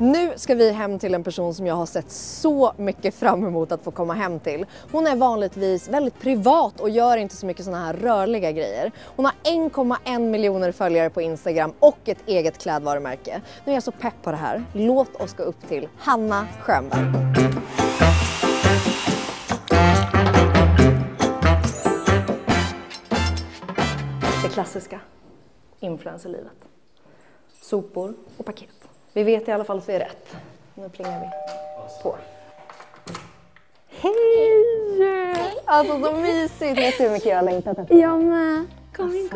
Nu ska vi hem till en person som jag har sett så mycket fram emot att få komma hem till. Hon är vanligtvis väldigt privat och gör inte så mycket såna här rörliga grejer. Hon har 1,1 miljoner följare på Instagram och ett eget klädvarumärke. Nu är jag så pepp på det här. Låt oss gå upp till Hanna Schönberg. Det klassiska influencerlivet. Sopor och paket. Vi vet i alla fall att vi är rätt. Nu plingar vi på. Hej! Alltså så mysigt. Vet du hur mycket jag har längtat efter? Jag med. Kom in.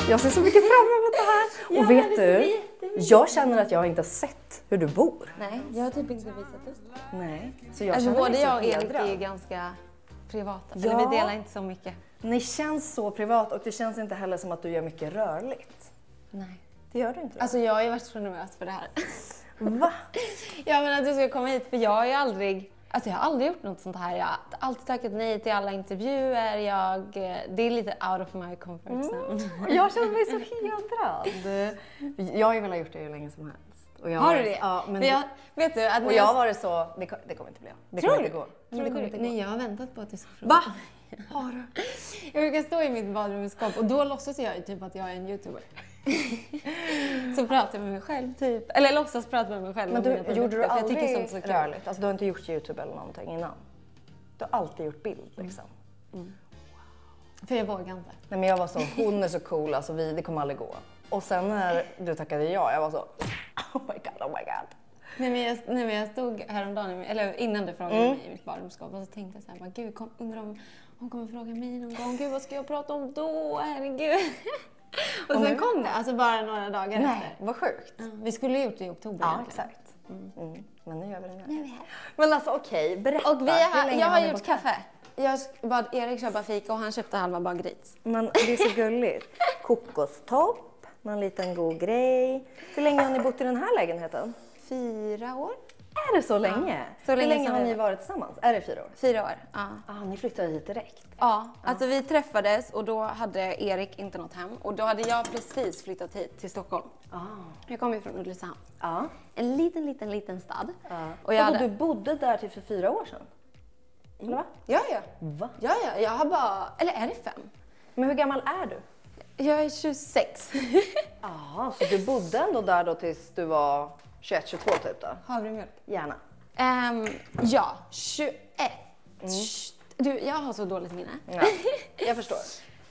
Jag ser så mycket fram emot det här. Och vet du, jag känner att jag inte har sett hur du bor. Nej, jag har typ inte visat upp. Nej, så jag Alltså känner både mig så jag och Erik hedrad. är ganska privata. Ja. Eller vi delar inte så mycket. Ni känns så privat och det känns inte heller som att du gör mycket rörligt. Nej. Det gör du inte. Alltså jag har ju varit så nervös för det här. Va? Ja men att du ska komma hit för jag har ju aldrig... Alltså jag har aldrig gjort något sånt här. Jag har alltid tackat nej till alla intervjuer. Det är lite out of my comfort zone. Jag känner mig så hedrad. Jag har ju velat gjort det hur länge som helst. Och jag Har du det? Ja, men vet du att och jag har varit så, det kommer inte bli av. Det kommer inte gå. Tror Det kommer du? inte gå. Nej, jag har väntat på att du ska fråga. Va? Har du? Jag brukar stå i mitt badrumsskåp och då låtsas jag ju typ att jag är en YouTuber. Så pratar jag med mig själv typ. Eller låtsas prata med mig själv. Men gjorde du för jag tycker aldrig sånt så kul. rörligt? Alltså du har inte gjort YouTube eller någonting innan? Du har alltid gjort bild liksom? För jag vågar inte. Nej men jag var så, hon är så cool, alltså det kommer aldrig gå. Och sen när du tackade ja, jag var så, oh my god. Nej men jag stod häromdagen, eller innan du frågade mig i mitt badrumsskåp och så tänkte jag så här, bara, gud undrar om hon kommer fråga mig någon gång, gud vad ska jag prata om då, herregud. Och sen kom det, alltså bara några dagar efter. Nej, vad sjukt. Ja, vi skulle ju gjort det i oktober. Ja, egentligen. exakt. Men nu gör vi det nu. Nu är vi här. Men alltså okej, berätta. Och hur länge jag har ni gjort bott här? kaffe. Jag bad Erik köpa fika och han köpte halva bageriet. Men det är så gulligt. Kokostopp, någon liten god grej. Hur länge har ni bott i den här lägenheten? 4 år. Är det så länge? så Hur länge länge som har vi ni var. varit tillsammans? Är det 4 år? 4 år, ja. Ni flyttade hit direkt. Ja, alltså vi träffades och då hade Erik inte något hem. Och då hade jag precis flyttat hit till Stockholm. Jag kommer ju från Ulricehamn. En liten stad. Och du bodde där till för 4 år sedan? Eller va? Ja. Va? Ja, jag har bara... Eller är det 5? Men hur gammal är du? Jag är 26. Så du bodde ändå där då tills du var 21-22 typ då? Havremjölk. Gärna. Ja, 21. Du, jag har så dåligt minne. Ja, jag förstår.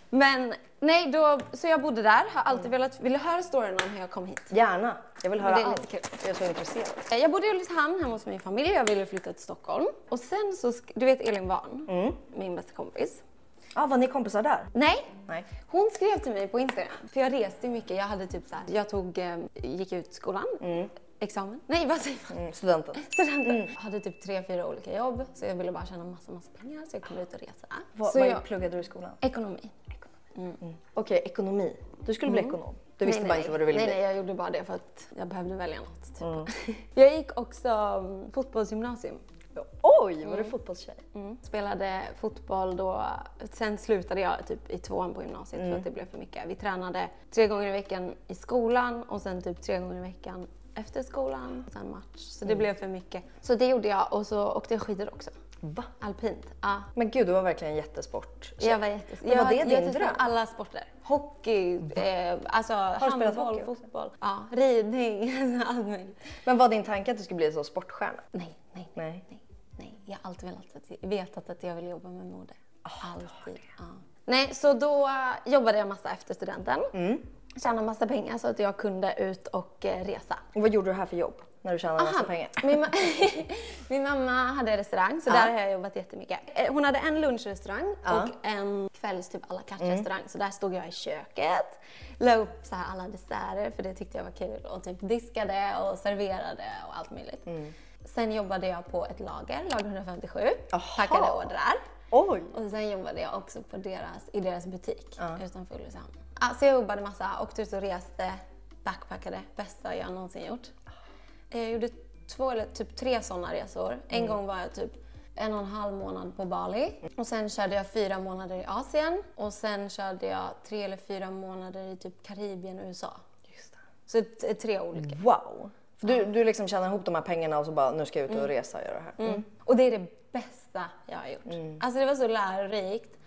Men nej, så jag bodde där. Har alltid vill du höra storyn om hur jag kom hit? Gärna. Jag vill höra Det är allt. lite kul. Jag är så intresserad. Jag bodde i Ulricehamn hemma hos min familj. Jag ville flytta till Stockholm. Och sen så, du vet Elin Warn, min bästa kompis. Var ni kompisar där? Nej. Hon skrev till mig på Instagram. För jag reste mycket. Jag hade typ så här, gick ut skolan. Examen. Nej, vad säger man? Studenten. Jag hade typ 3-4 olika jobb. Så jag ville bara tjäna massa pengar. Så jag kunde ut och resa. Vad pluggade du i skolan? Ekonomi. Okej, ekonomi. Du skulle bli ekonom. Du visste bara inte vad du ville bli. Nej, jag gjorde bara det för att jag behövde välja något. Typ. Jag gick också fotbollsgymnasium. Oj, var du fotbollstjej? Spelade fotboll då. Sen slutade jag typ i 2:an på gymnasiet för att det blev för mycket. Vi tränade 3 gånger i veckan i skolan och sen typ 3 gånger i veckan efter skolan och sen match. Så det blev för mycket. Så det gjorde jag och så åkte jag skidor också. Va? Alpint. Ja. Men gud, du var verkligen jättesport. Jag var jättesport. Men var det din jag dröm? testade alla sporter. Hockey, alltså handboll, fotboll, ridning, allt möjligt. Men var din tanke att du skulle bli så sportstjärna? Nej. Jag har alltid vetat att jag vill jobba med mode. Alltid. Nej, så då jobbade jag massa efter studenten. Tjänade massa pengar så att jag kunde ut och resa. Och vad gjorde du här för jobb när du tjänade massa pengar? Min mamma hade restaurang så där har jag jobbat jättemycket. Hon hade en lunchrestaurang och en kvälls typ à la carte restaurang. Så där stod jag i köket, la upp så här alla desserter för det tyckte jag var kul. Och typ diskade och serverade och allt möjligt. Sen jobbade jag på ett lager 157, packade ordrar. Oj! Och sen jobbade jag också på i deras butik utanför Ulricehamn. Så jag jobbade massa, åkte ut och reste, backpackade, bästa jag någonsin gjort. Jag gjorde 2 eller typ 3 sådana resor. En gång var jag typ 1,5 månad på Bali. Och sen körde jag 4 månader i Asien. Och sen körde jag 3 eller 4 månader i typ Karibien och USA. Just Så det. 3 olika. Wow! För du liksom tjänar ihop de här pengarna och så bara, nu ska jag ut och resa och göra det här. Och det är det bästa jag har gjort. Alltså det var så lärorikt.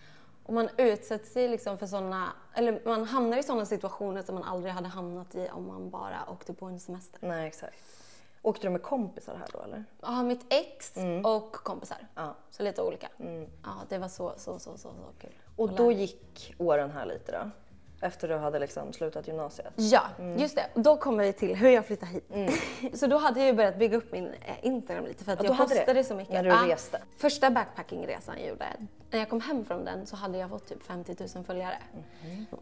Och man utsätter sig liksom för sådana, eller man hamnar i sådana situationer som man aldrig hade hamnat i om man bara åkte på en semester. Nej, exakt. Åkte du med kompisar här då eller? Ja, mitt ex och kompisar. Ja. Så lite olika. Ja, det var så kul. Och då gick åren här lite då? Efter du hade liksom slutat gymnasiet? Ja, just det. Och då kommer vi till hur jag flyttade hit. Så då hade jag ju börjat bygga upp min Instagram lite för att jag postade så mycket. När du reste? Första backpackingresan jag gjorde. När jag kom hem från den så hade jag fått typ 50 000 följare.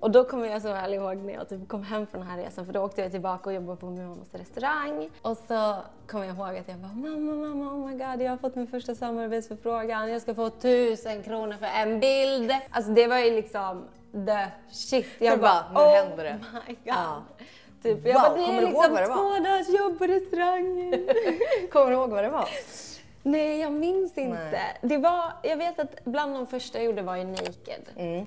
Och då kommer jag så väl ihåg när jag typ kom hem från den här resan. För då åkte jag tillbaka och jobbade på min mammas restaurang. Och så kommer jag ihåg att jag bara, mamma, oh my god, jag har fått min första samarbetsförfrågan. Jag ska få 1000 kronor för en bild. Alltså det var ju liksom the shit. Jag bara, nu händer det. Oh my god. Ja. Typ, wow, jag bara, det är liksom 2 dagars jobb på restaurangen. Kommer du ihåg vad det var? Nej, jag minns inte. Nej. Det var, jag vet att bland de första jag gjorde var ju naked. Men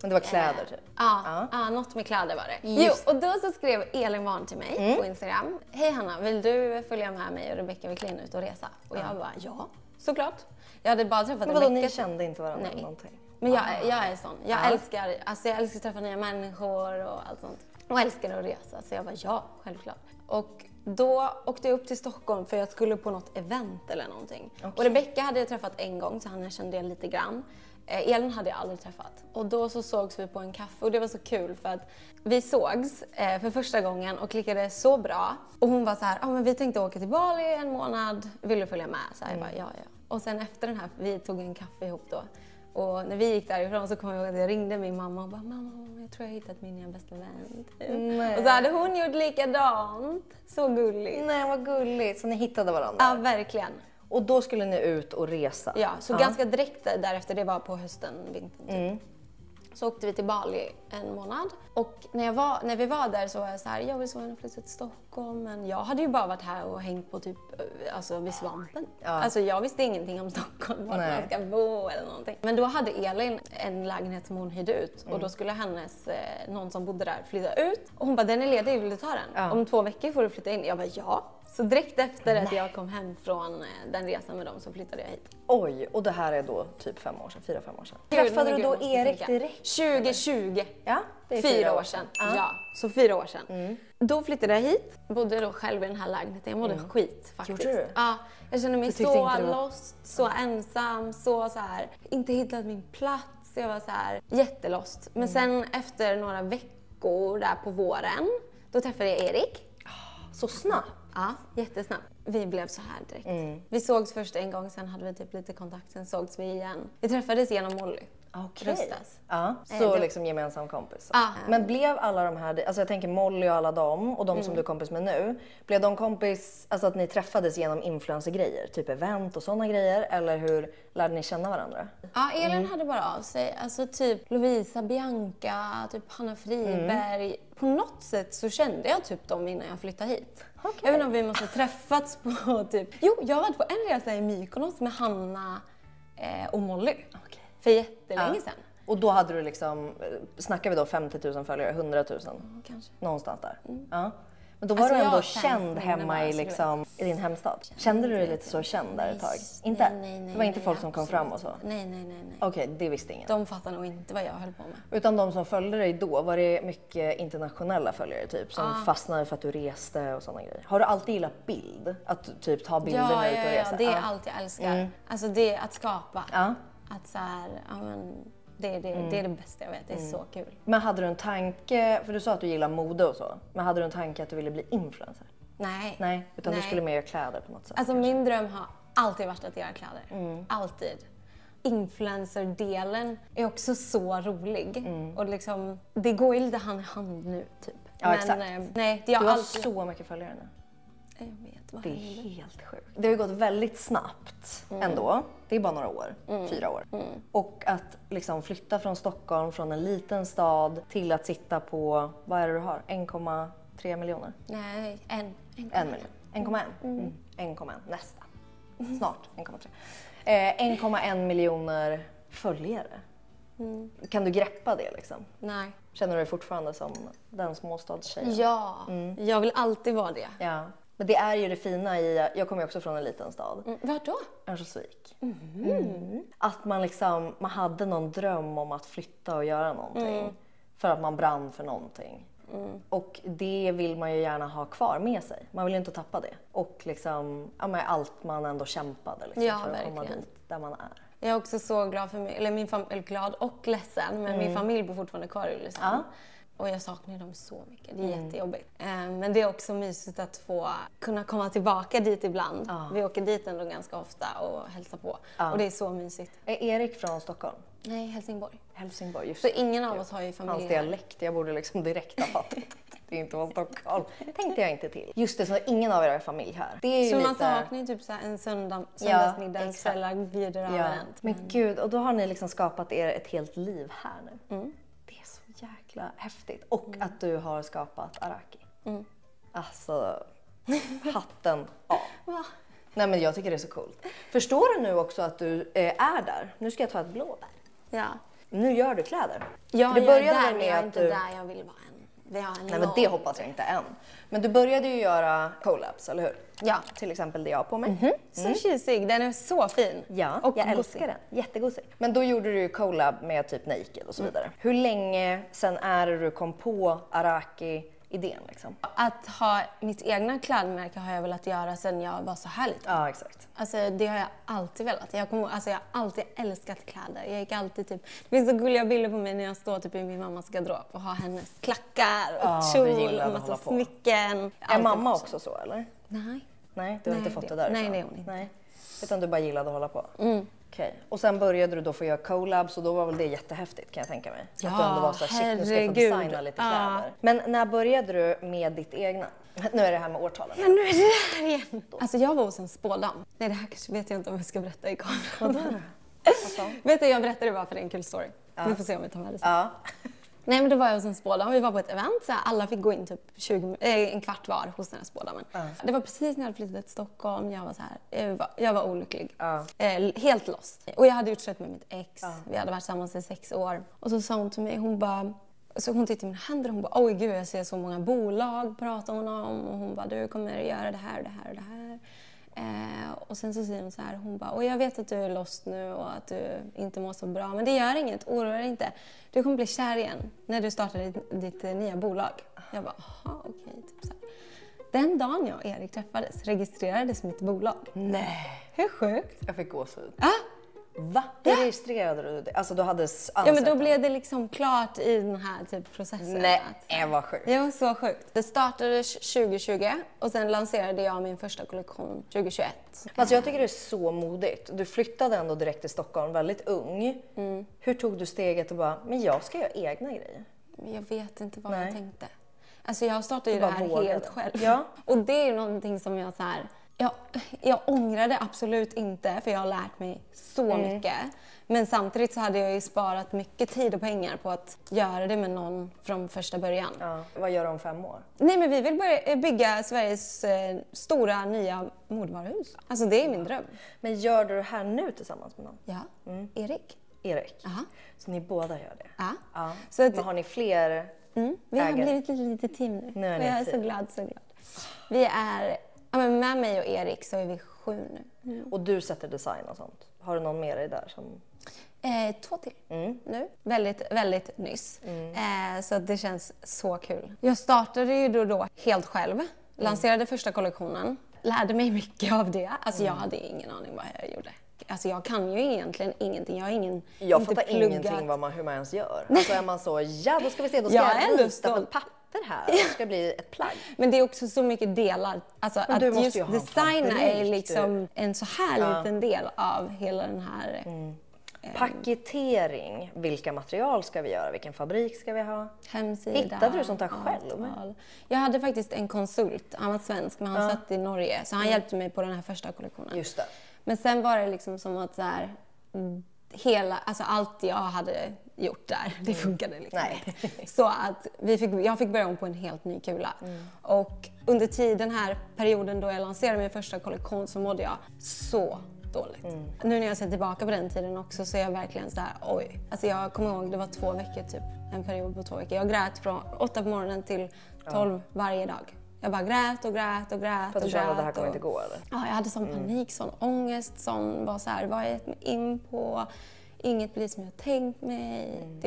det var kläder typ? Ja, något med kläder var det. Jo, och då så skrev Elin Warn till mig på Instagram. Hej Hanna, vill du följa med mig och Rebecca Wiklin ut och resa? Och jag bara, ja, såklart. Jag hade bara träffat Rebecca. Men vadå, ni kände inte varandra eller någonting? Men jag är sån. Jag älskar att träffa nya människor och allt sånt. Och älskar att resa. Så jag bara, ja, självklart. Och då åkte jag upp till Stockholm för jag skulle på något event eller någonting. Okay. Och Rebecca hade jag träffat en gång så henne kände jag lite grann. Elin hade jag aldrig träffat. Och då så sågs vi på en kaffe och det var så kul för att vi sågs för första gången och klickade så bra. Och hon var så här, men vi tänkte åka till Bali en månad, vill du följa med? Så jag bara, ja. Och sen efter den här, vi tog en kaffe ihop då. Och när vi gick därifrån så kom jag ihåg att jag ringde min mamma och bara, mamma, jag tror jag har hittat min nya bästa vän. Nej. Och så hade hon gjort likadant. Så gulligt. Nej, vad gulligt. Så ni hittade varandra? Ja, verkligen. Och då skulle ni ut och resa? Ja, så ganska direkt därefter, det var på hösten, vintern typ. Så åkte vi till Bali en månad. Och när vi var där så var jag så här, jag vill så gärna flytta till Stockholm. Men jag hade ju bara varit här och hängt på typ, alltså vid Svampen. Ja. Alltså jag visste ingenting om Stockholm, var man ska bo eller någonting. Men då hade Elin en lägenhet som hon hyrde ut. Och då skulle hennes, någon som bodde där, flytta ut. Och hon bara, den är ledig, vill du ta den? Ja. Om 2 veckor får du flytta in. Jag bara, ja. Så direkt efter att jag kom hem från den resan med dem så flyttade jag hit. Oj, och det här är då typ 4-5 år sedan. Träffade du då Erik direkt? 2020. Ja, det är 4 år sedan. Ja, så 4 år sedan. Då flyttade jag hit. Bodde då själv i den här lägenheten. Jag mådde skit faktiskt. Gjorde du? Ja, jag kände mig så lost, så ensam, så här, inte hittat min plats. Jag var så här jättelost. Men sen efter några veckor där på våren, då träffade jag Erik. Så snabbt? Ja, jättesnabbt. Vi blev så här direkt. Vi sågs först en gång, sen hade vi typ lite kontakt, sen sågs vi igen. Vi träffades genom Molly. Okej. Ja, så liksom gemensam kompis. Men blev alla de här, alltså jag tänker Molly och alla dem och de som du är kompis med nu, blev de kompis, alltså att ni träffades genom influencergrejer, typ event och sådana grejer, eller hur lärde ni känna varandra? Ja, Elin hade bara av sig, alltså typ Lovisa, Bianca, typ Hanna Friberg. På något sätt så kände jag typ dem innan jag flyttade hit. Okay. Jag vet inte om vi måste träffats på typ, jo, jag har varit på en resa i Mykonos med Hanna och Molly. Okay. För jättelänge sedan. Och då hade du liksom, snackar vi då 50 000 följare, 100 000? Kanske. Någonstans där. Ja. Men då var du ändå känd hemma i, liksom, i din hemstad. Kände du dig lite så känd där ett tag? Inte? Nej, det var inte folk som kom fram och så? Nej. Okej, det visste ingen. De fattar nog inte vad jag höll på med. Utan de som följde dig då, var det mycket internationella följare typ? Som fastnade för att du reste och sådana grejer. Har du alltid gillat bild? Att typ ta bilder när du är ute och reser? Ja, det är allt jag älskar. Alltså det att skapa. Att så här, det är det bästa jag vet, det är så kul. Men hade du en tanke, för du sa att du gillar mode och så, men hade du en tanke att du ville bli influencer? Nej, utan du skulle mer göra kläder på något sätt? Alltså min dröm har alltid varit att göra kläder, alltid. Influencer-delen är också så rolig och liksom, det går ju lite hand i hand nu typ. Ja, men, exakt. Nej, du har så mycket följare nu. Jag vet, vad det är helt sjukt. Det har ju gått väldigt snabbt ändå. Det är bara några år, 4 år. Och att liksom flytta från Stockholm, från en liten stad till att sitta på, vad är det du har? 1,3 miljoner? Nej, 1 miljon. 1,1. 1,1 nästan. Snart 1,3. 1,1 miljoner följare. Kan du greppa det liksom? Nej. Känner du dig fortfarande som den småstadstjejen? Ja, jag vill alltid vara det. Ja. Men det är ju det fina i, jag kommer ju också från en liten stad. Vart då? Örnsköldsvik. Att man liksom, man hade någon dröm om att flytta och göra någonting. För att man brann för någonting. Och det vill man ju gärna ha kvar med sig. Man vill ju inte tappa det. Och liksom, ja, men allt man ändå kämpade liksom, Ja, för att komma verkligen. dit där man är. Jag är också så glad för mig, eller glad och ledsen, men min familj bor fortfarande kvar i Ulricehamn. Och jag saknar dem så mycket, det är jättejobbigt. Men det är också mysigt att få kunna komma tillbaka dit ibland. Vi åker dit ändå ganska ofta och hälsar på. Och det är så mysigt. Är Erik från Stockholm? Nej, Helsingborg. Helsingborg, just Så ingen av oss har ju familj Hans dialekt, jag borde liksom direkt ha fattat. Det är inte från Stockholm. Tänkte jag inte till. Just det, så ingen av er har familj här. Det är ju så lite... man saknar ju typ så här en söndagsmiddagskväll bjuder över en. Men gud, och då har ni liksom skapat er ett helt liv här nu. Det är så jäkla häftigt. Och att du har skapat Araki. Alltså, hatten av. Va? Nej men jag tycker det är så coolt. Förstår du nu också att du är där? Nu ska jag ta ett blåbär. Ja. Nu gör du kläder. Ja, För det började där, väl men med jag är att inte du... där jag vill vara än. Vi har en Nej men det hoppas jag inte än. Men du började ju göra collabs, eller hur? Ja. Till exempel det jag har på mig. Så tjusig, den är så fin. Ja, och jag älskar den. Jättegosig. Men då gjorde du ju collab med typ Naked och så vidare. Hur länge sen är det du kom på Araki-idén liksom? Att ha mitt egna klädmärke har jag velat göra sedan jag var så här liten. Ja, exakt. Alltså det har jag alltid velat. Jag har alltid älskat kläder. Jag gick alltid typ... Det finns så gulliga bilder på mig när jag står typ i min mammas garderob och har hennes klackar och kjol och massa smycken. Är mamma också så eller? Nej. Nej, du har inte fått det därifrån? Nej, det är hon inte. Nej. Utan du bara gillade att hålla på? Okej. Och sen började du då få göra collabs och då var väl det jättehäftigt kan jag tänka mig? Ja, att du ändå var så här, shit, nu ska jag få designa lite kläder. Men när började du med ditt egna? Nu är det här med årtalen. Ja, nu är det här igen. Alltså jag var hos en spådam. Nej, det här kanske vet jag inte om jag ska berätta i kameran. Vet du, jag berättade bara för en kul story. Vi får se om vi tar med det sen. Ja. Nej, men då var jag hos en spådam. Vi var på ett event. Så här, alla fick gå in typ en kvart var hos den här spådamen. Det var precis när jag hade flyttat till Stockholm. Jag var så här, jag var olycklig. Helt lost. Och jag hade gjort slut med mitt ex. Vi hade varit tillsammans i 6 år. Och så sa hon till mig, hon bara... Så hon tittade i mina händer och hon bara, oj gud, jag ser så många bolag, pratar hon om. Och hon bara, du kommer göra det här och det här och det här. Och sen så säger hon så här, hon bara, och jag vet att du är lost nu och att du inte mår så bra. Men det gör inget, oroa dig inte. Du kommer bli kär igen när du startar ditt nya bolag. Jag bara, aha, okej, typ så här. Den dagen jag och Erik träffades registrerades mitt bolag. Nej. Hur sjukt? Jag fick gåshud. Va? Hur registrerade du det? Alltså du hade ansökt. Ja, men då blev det liksom klart i den här typ processen. Nej, vad sjukt. Det var så sjukt. Det startade 2020 och sen lanserade jag min första kollektion 2021. Alltså jag tycker det är så modigt. Du flyttade ändå direkt till Stockholm, väldigt ung. Hur tog du steget och bara, men jag ska göra egna grejer? Jag vet inte vad jag tänkte. Alltså jag startade ju det här helt själv. Ja. Och det är ju någonting som jag så här... Jag ångrade absolut inte, för jag har lärt mig så mycket. Men samtidigt så hade jag ju sparat mycket tid och pengar på att göra det med någon från första början. Ja. Vad gör du om 5 år? Nej, men vi vill bygga Sveriges stora nya modvaruhus. Alltså det är min dröm. Men gör du det här nu tillsammans med någon? Ja, Erik. Erik? Aha. Så ni båda gör det? Ja. Så att... Men har ni fler Vi har blivit ett litet team nu. Nu är och jag är så glad. Vi är... Ja, men med mig och Erik så är vi 7 nu. Och du sätter design och sånt? Har du någon med dig där som... 2 till nu. Väldigt, väldigt nyss. Så det känns så kul. Jag startade ju då helt själv. Lanserade första kollektionen. Lärde mig mycket av det. Alltså jag hade ingen aning vad jag gjorde. Alltså jag kan ju egentligen ingenting. Jag fattar ingenting hur man ens gör. Alltså är man så, då ska vi se, då ska jag rita på ett papper här. Det ska bli ett plagg. Men det är också så mycket delar. Alltså att just designa är liksom en så här liten del av hela den här... Paketering. Vilka material ska vi göra? Vilken fabrik ska vi ha? Hemsida. Hittade du sånt här själv? Jag hade faktiskt en konsult. Han var svensk, men han satt i Norge. Så han hjälpte mig på den här första kollektionen. Just det. Men sen var det liksom som att så här, allt jag hade gjort där. Det funkade liksom. Nej. Så att jag fick börja om på en helt ny kula. Och under den här perioden då jag lanserade min första kollektion så mådde jag så dåligt. Nu när jag ser tillbaka på den tiden också så är jag verkligen så här, oj. Alltså jag kommer ihåg, det var 2 veckor typ. En period på 2 veckor. Jag grät från 8 på morgonen till 12 varje dag. Jag bara grät och grät och grät. För att du kände att det här kommer inte gå eller? Ja, jag hade sån panik, sån ångest, sån var så här, vad har jag gett mig in på? Inget blir som jag tänkt mig.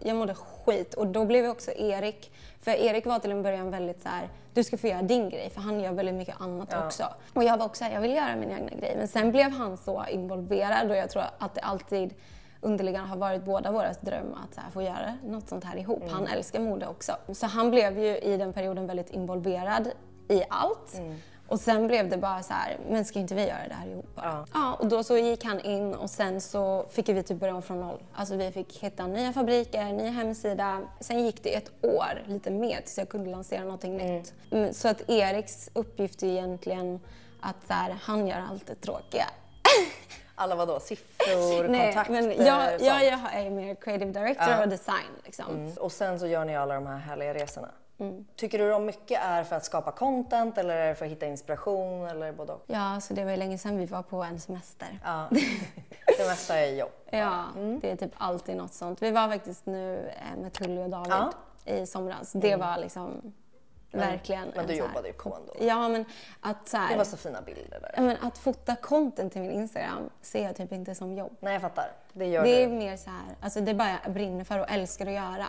Jag mådde skit och då blev jag också Erik. För Erik var till en början väldigt så här, du ska få göra din grej för han gör väldigt mycket annat också. Och jag var också här, jag vill göra min egna grej. Men sen blev han så involverad och jag tror att det alltid underliggande har varit båda våras dröm att så här, få göra något sånt här ihop. Han älskar mode också. Så han blev ju i den perioden väldigt involverad i allt. Och sen blev det bara så här, men ska inte vi göra det här ihop bara? Ja, och då så gick han in och sen så fick vi typ börja om från noll. Alltså vi fick hitta nya fabriker, ny hemsida. Sen gick det 1 år, lite mer, tills jag kunde lansera någonting nytt. Så att Eriks uppgift är egentligen att så här, han gör allt det tråkiga. Alla vadå? Siffror, kontakter? Men jag är mer creative director och design. Liksom. Och sen så gör ni alla de här härliga resorna. Tycker du de mycket är för att skapa content eller är det för att hitta inspiration eller både och? Ja, så det var ju länge sedan vi var på en semester. Ja, det mesta är jobb. Ja, det är typ alltid något sånt. Vi var faktiskt nu med Tully och David i somras. Det var liksom verkligen... Men du jobbade ju på ändå. Ja, men att så här, det var så fina bilder där. Ja, men att fota content till min Instagram ser jag typ inte som jobb. Nej, jag fattar. Det är mer så här, alltså det är bara jag brinner för och älskar att göra.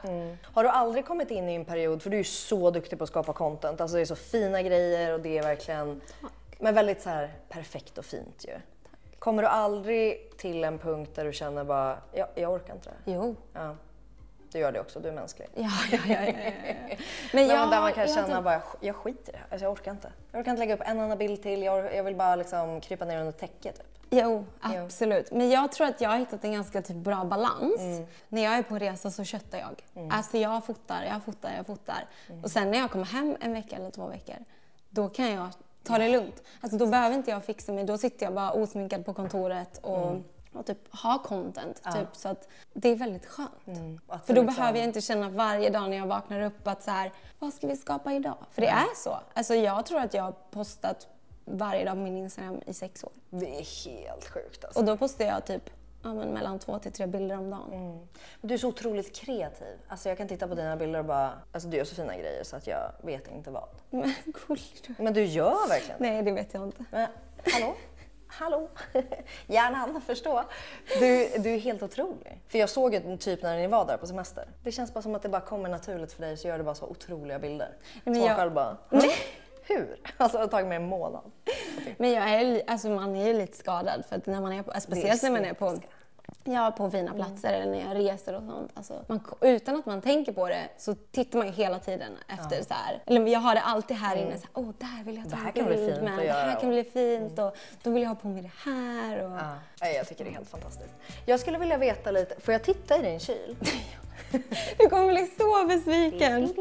Har du aldrig kommit in i en period, för du är ju så duktig på att skapa content, alltså det är så fina grejer och det är verkligen, men väldigt så här perfekt och fint ju. Kommer du aldrig till en punkt där du känner bara, jag orkar inte det? Jo. Ja. Du gör det också, du är mänsklig. Ja. Men där man kan känna bara, jag skiter i det här. Alltså jag orkar inte. Jag orkar inte lägga upp en annan bild till. Jag vill bara liksom krypa ner under täcket typ. Jo, absolut. Men jag tror att jag har hittat en ganska typ bra balans. När jag är på resa så köttar jag. Alltså jag fotar. Och sen när jag kommer hem en vecka eller 2 veckor, då kan jag ta det lugnt. Alltså då behöver inte jag fixa mig. Då sitter jag bara osminkad på kontoret och typ ha content. Typ, så att det är väldigt skönt. För då behöver jag inte känna varje dag när jag vaknar upp att så här, vad ska vi skapa idag? För det är så. Alltså jag tror att jag har postat varje dag på min Instagram i 6 år. Det är helt sjukt alltså. Och då postar jag typ mellan 2 till 3 bilder om dagen. Men du är så otroligt kreativ. Alltså jag kan titta på dina bilder och bara, alltså du gör så fina grejer så att jag vet inte vad. Men cool. Men du gör verkligen. Nej, det vet jag inte. Men, hallå? Hjärnan, förstå. Du är helt otrolig. För jag såg ju typ när ni var där på semester. Det känns bara som att det bara kommer naturligt för dig, så gör du bara så otroliga bilder. Men jag själv bara, hur? Alltså det har tagit mig en månad. Men man är ju lite skadad för att när man är på, speciellt när man är på fina platser eller när jag reser och sånt. Alltså, utan att man tänker på det så tittar man ju hela tiden efter så här. Eller jag har det alltid här inne så här, där vill jag ta en bild med. Det här kan bli fint och då vill jag ha på mig det här. Och... Ja, jag tycker det är helt fantastiskt. Jag skulle vilja veta lite, får jag titta i din kyl? Du kommer bli så besviken.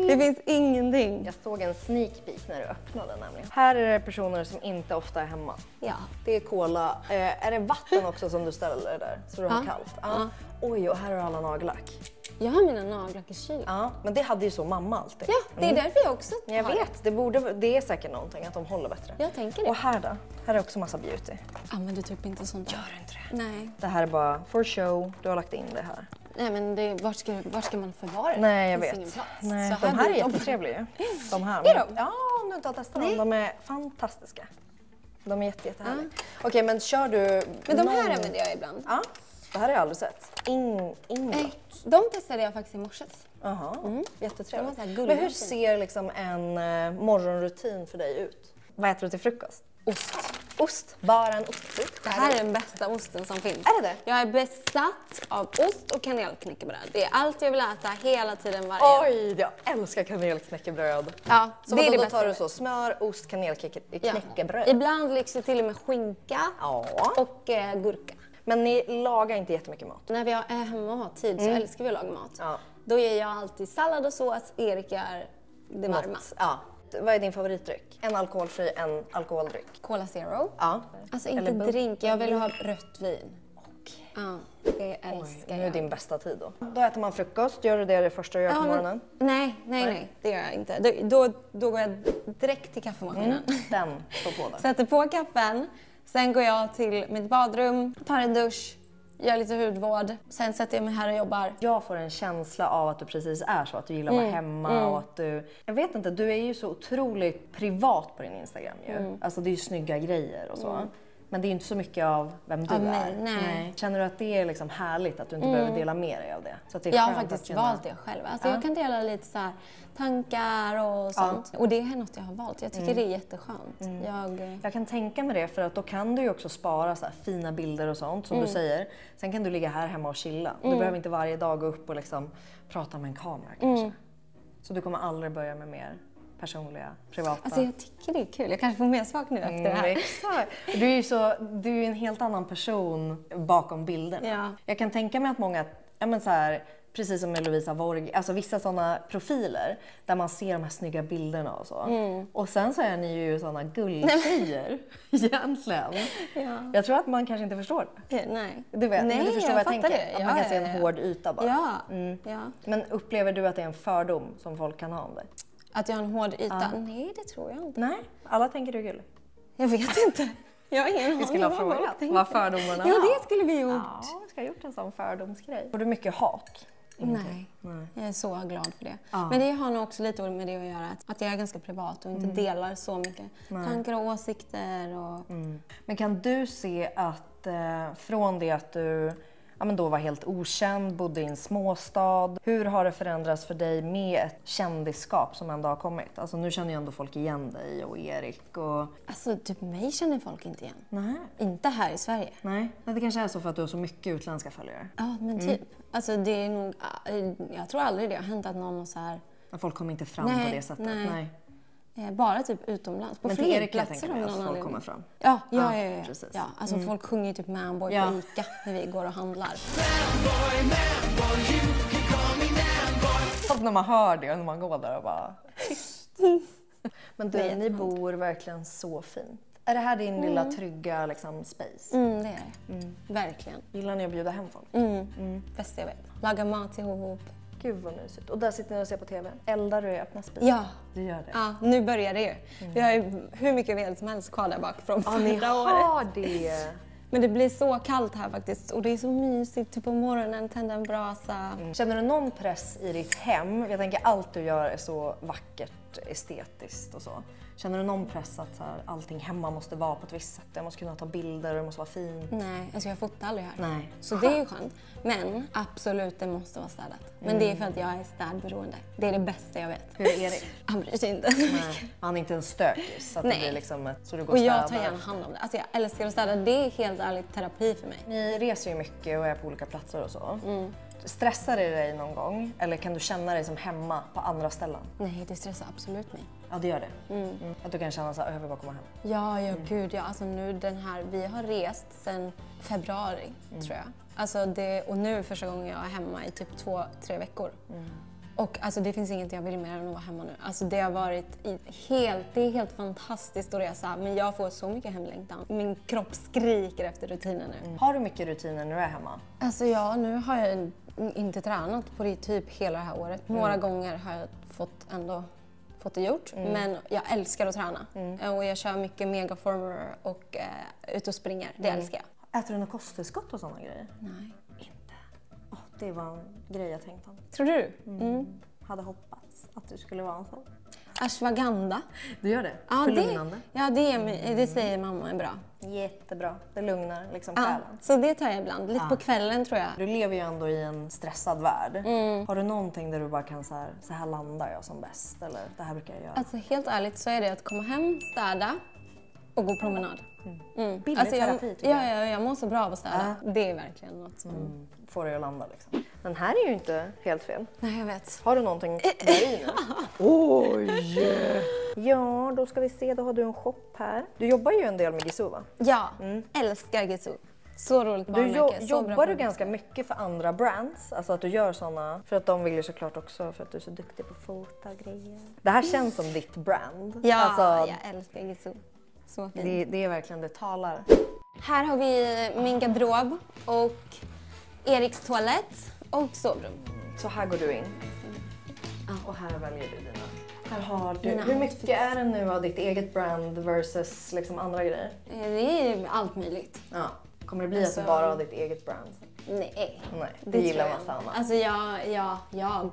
Det finns ingenting. Jag såg en sneak peek när du öppnade nämligen. Här är det personer som inte ofta är hemma. Ja. Det är cola. Är det vatten också som du ställer där så du har kallt? Ja. Oj, och här har du alla nagellack. Jag har mina nagellack i kylen. Ja, men det hade ju så mamma alltid. Ja, det är därför jag också har Jag vet, det är säkert någonting att de håller bättre. Jag tänker det. Och här då? Här är också massa beauty. Använder du typ inte sånt där? Gör inte det? Nej. Det här är bara for show, du har lagt in det här. Nej, men var ska man förvara det? Nej, jag vet. Nej, de här är jättetrevliga ju. De här. Är de? Ja, om du inte har testat dem. De är fantastiska. De är jättehärliga. Okej, men kör du... Men de här använder jag ibland. Ja, det här har jag aldrig sett. Inget. De testade jag faktiskt i morse. Jaha, jättetrevligt. Men hur ser liksom en morgonrutin för dig ut? Vad äter du till frukost? Ost. Bara en ostbit. Det här är den bästa osten som finns. Är det det? Jag är besatt av ost och kanelknäckebröd. Det är allt jag vill äta hela tiden varje. Oj, jag älskar kanelknäckebröd. Ja, så det är det då bästa. tar du så smör, ost, kanelknäckebröd. Ibland liksom till och med skinka och gurka. Men ni lagar inte jättemycket mat? När vi är hemma och har tid så älskar vi att laga mat. Ja. Då ger jag alltid sallad och sås, Erik gör det varma. Ja. Vad är din favoritdryck? En alkoholfri, en alkoholdryck? Cola Zero. Ja. Alltså inte drink, jag vill ha rött vin. Ja, det älskar Nu är jag. din bästa tid då. Då äter man frukost. Gör du det första du gör på morgonen? Nej, det gör jag inte. Då går jag direkt till kaffemaskinen. Den står på där. Sätter på kaffen, sen går jag till mitt badrum, tar en dusch, gör lite hudvård, sen sätter jag mig här och jobbar. Jag får en känsla av att du precis är så, att du gillar att vara hemma och att du... Jag vet inte, du är ju så otroligt privat på din Instagram ju. Alltså det är ju snygga grejer och så. Men det är ju inte så mycket av vem du är. Nej. Känner du att det är liksom härligt att du inte behöver dela med dig av det? Så att det är Jag har skönt faktiskt att kunna... valt det själv. Alltså jag kan dela lite så här tankar och sånt. Och det är något jag har valt. Jag tycker det är jätteskönt. Jag kan tänka mig det, för att då kan du ju också spara så här fina bilder och sånt som du säger. Sen kan du ligga här hemma och chilla. Du behöver inte varje dag gå upp och liksom prata med en kamera kanske. Så du kommer aldrig börja med mer personliga, privata... Alltså jag tycker det är kul. Jag kanske får mer smak nu efter det här. Exakt. Du är ju en helt annan person bakom bilderna. Ja. Jag kan tänka mig att många, så här, precis som med Lovisa Vorg, alltså vissa sådana profiler där man ser de här snygga bilderna och så. Och sen så är ni ju sådana gulltjejer egentligen. Ja. Jag tror att man kanske inte förstår det. Nej. Du vet, Nej, men du förstår vad jag tänker. det. Att man kan se en hård yta bara. Ja. Men upplever du att det är en fördom som folk kan ha om dig? Att jag har en hård yta? Nej, det tror jag inte. Nej, alla tänker du är gullig. Jag vet inte. Jag har ingen aning. Vi skulle ha frågat vad fördomarna var. Ja, det skulle vi gjort. Ja, vi ska ha gjort en sån fördomsgrej. Får du mycket hat? Nej, jag är så glad för det. Men det har nog också lite med det att göra. Att jag är ganska privat och inte delar så mycket tankar och åsikter. Och... Men kan du se att från det att du då var helt okänd, bodde i en småstad. Hur har det förändrats för dig med ett kändisskap som ändå har kommit? Alltså nu känner ju ändå folk igen dig och Erik och... Alltså typ mig känner folk inte igen. Nej. Inte här i Sverige. Nej, det kanske är så för att du har så mycket utländska följare. Ja, men typ. Alltså det är nog... Jag tror aldrig det har hänt att någon så här... Folk kommer inte fram på det sättet. Nej. Bara typ utomlands. På men till Erik jag tänker mig att folk kommer fram. Ja. Precis. Ja, alltså folk sjunger ju typ Manboy på Ica när vi går och handlar. Manboy, you can call me Manboy. Och när man hör det och när man går där och bara tyst. Men du, ni bor verkligen så fint. Är det här din lilla trygga liksom, space? Det är det. Verkligen. Gillar ni att bjuda hem folk? Bäst jag vet. Laga mat ihop. Gud vad mysigt. Och där sitter ni och ser på TV. Eldar du i öppna spis? Ja. Du gör det? Ja, nu börjar det ju. Vi har ju hur mycket ved som helst kvar där bak från förra året. Ni har det! Men det blir så kallt här faktiskt. Och det är så mysigt. Typ på morgonen tända en brasa. Känner du någon press i ditt hem? Jag tänker allt du gör är så vackert, estetiskt och så. Känner du någon press att så här, allting hemma måste vara på ett visst sätt? Jag måste kunna ta bilder, det måste vara fint. Nej, alltså jag fotar aldrig här. Nej. Så det är ju skönt. Men absolut, det måste vara städat. Men det är för att jag är städberoende. Det är det bästa jag vet. Hur är Erik? Han bryr sig inte. Nej. Han är inte en stökis, så att det blir liksom ett, så du går och och jag tar städar. gärna hand om det. Alltså jag älskar att städa. Det är helt ärligt terapi för mig. Ni reser ju mycket och är på olika platser och så. Stressar det dig någon gång? Eller kan du känna dig som hemma på andra ställen? Nej, det stressar absolut mig. Ja, det gör det. Att du kan känna så här, jag vill bara komma hem. Ja, gud ja. Alltså nu vi har rest sedan februari, tror jag. Alltså och nu är första gången jag är hemma i typ 2-3 veckor. Och alltså det finns inget jag vill mer än att vara hemma nu. Alltså det har varit det är helt fantastiskt att resa. Men jag får så mycket hemlängtan. Min kropp skriker efter rutiner nu. Har du mycket rutiner när du är hemma? Alltså ja, nu har jag inte tränat på det typ hela det här året. Några gånger har jag fått det gjort. Men jag älskar att träna. Och jag kör mycket megaformer och ut och springer. Det älskar jag. Äter du något kosttillskott och sådana grejer? Nej. Inte? Det var en grej jag tänkte om. Tror du? Hade hoppats att du skulle vara en sån. Ashwagandha. Du gör det? Ja, lugnande? Ja, det säger mamma är bra. Jättebra. Det lugnar liksom själen. Så det tar jag ibland. Lite på kvällen tror jag. Du lever ju ändå i en stressad värld. Har du någonting där du bara kan så här landar jag som bäst? Eller det här brukar jag göra? Alltså helt ärligt så är det att komma hem, städa och gå promenad. Billig alltså, terapi tycker jag. Jag mår så bra av att städa. Det är verkligen något som... Får dig att landa liksom. Den här är ju inte helt fel. Nej, jag vet. Har du någonting där i nu? Oj! Ja, då ska vi se. Då har du en shop här. Du jobbar ju en del med Gisou, va? Ja, älskar Gisou. Så roligt barnmärke. Jobbar du ganska mycket för andra brands? Alltså att du gör såna, för att de vill ju såklart också för att du är så duktig på fota och grejer. Det här känns som ditt brand. Ja, alltså, jag älskar Gisou. Så fint. Det är verkligen, det talar. Här har vi min garderob och Eriks toalett och sovrum. Så här går du in. Och här väljer du dina. Här har du, hur mycket är det nu av ditt eget brand versus liksom andra grejer? Det är allt möjligt. Ja. Kommer det bli alltså bara av ditt eget brand? Nej. Det gillar massa annat. Alltså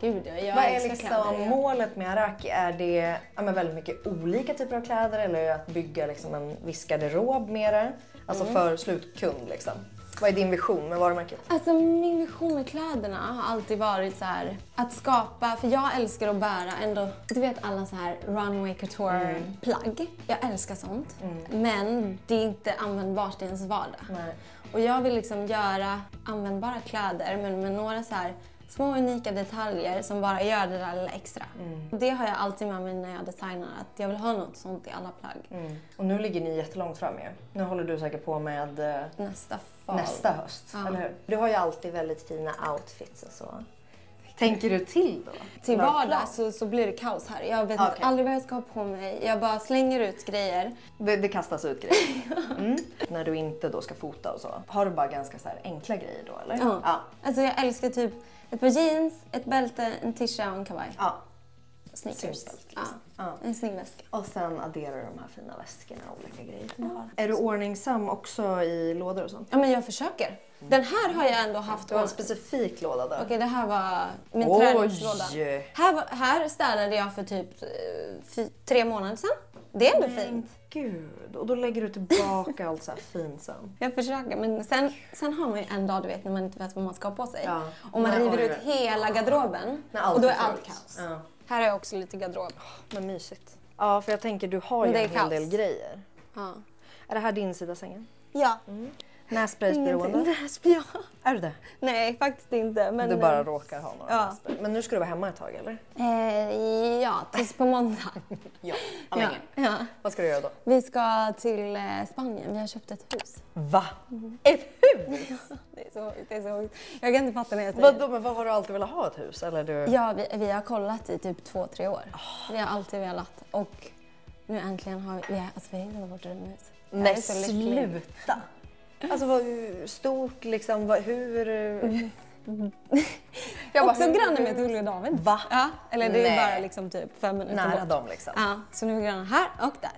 gud. Jag vad är liksom målet med Araki? Är det väldigt mycket olika typer av kläder eller är det att bygga liksom en viss garderob med det? Alltså för slutkund liksom. Vad är din vision med varumärket? Alltså min vision med kläderna har alltid varit så här att skapa, för jag älskar att bära ändå, du vet alla så här runway couture plagg. Jag älskar sånt. Men det är inte användbart i ens vardag. Nej. Och jag vill liksom göra användbara kläder men med några så här små unika detaljer som bara gör det där lilla extra. Det har jag alltid med mig när jag designar, att jag vill ha något sånt i alla plagg. Och nu ligger ni jättelångt fram ju. Nu håller du säkert på med nästa höst, eller hur? Du har ju alltid väldigt fina outfits och så. Tänker du till då? Till vardag så blir det kaos här. Jag vet aldrig vad jag ska ha på mig. Jag bara slänger ut grejer. Det kastas ut grejer. När du inte då ska fota och så. Har du bara ganska så här enkla grejer då, eller? Ja. Alltså jag älskar typ ett par jeans, ett bälte, en tisha och en kavaj. Ja. Sneakers. Liksom. Ja. En snygg väska. Och sen adderar du de här fina väskorna och olika grejer. Är du ordningsam också i lådor och sånt? Ja, men jag försöker. Den här har jag ändå haft. Du har en specifik låda där. Okej, det här var min träningslåda. Här städade jag för typ 3 månader sedan. Det är ändå fint. Gud, och då lägger du tillbaka allt så här fint sen. Jag försöker, men sen har man ju en dag, du vet, när man inte vet vad man ska ha på sig. Ja. Och man river ut hela garderoben och då är allt kaos. Ja. Här har jag också lite garderob. Men mysigt. Ja, för jag tänker du har ju en hel del grejer. Ja. Är det här din sida sängen? Ja. Nässpraysberoende? Ja. Är du det? Nej, faktiskt inte. Men du bara råkar ha några nässpray. Men nu ska du vara hemma ett tag, eller? Ja, tills på måndag. Ja, länge. Ja. Vad ska du göra då? Vi ska till Spanien. Vi har köpt ett hus. Va? Ett hus? Ja, det är så sjukt. Jag kan inte fatta när jag säger. Vadå, men vad har du alltid velat ha ett hus? Eller du... Ja, vi har kollat i typ 2-3 år. Vi har alltid velat. Och nu äntligen har vi hittat vårt drömhus. Nej, sluta! Alltså hur stort liksom, hur... Jag var också granne med Tully och David. Va? Ja, eller det är bara liksom typ 5 minuter nära bort. dem liksom. Ja, så nu är vi grannar här och där.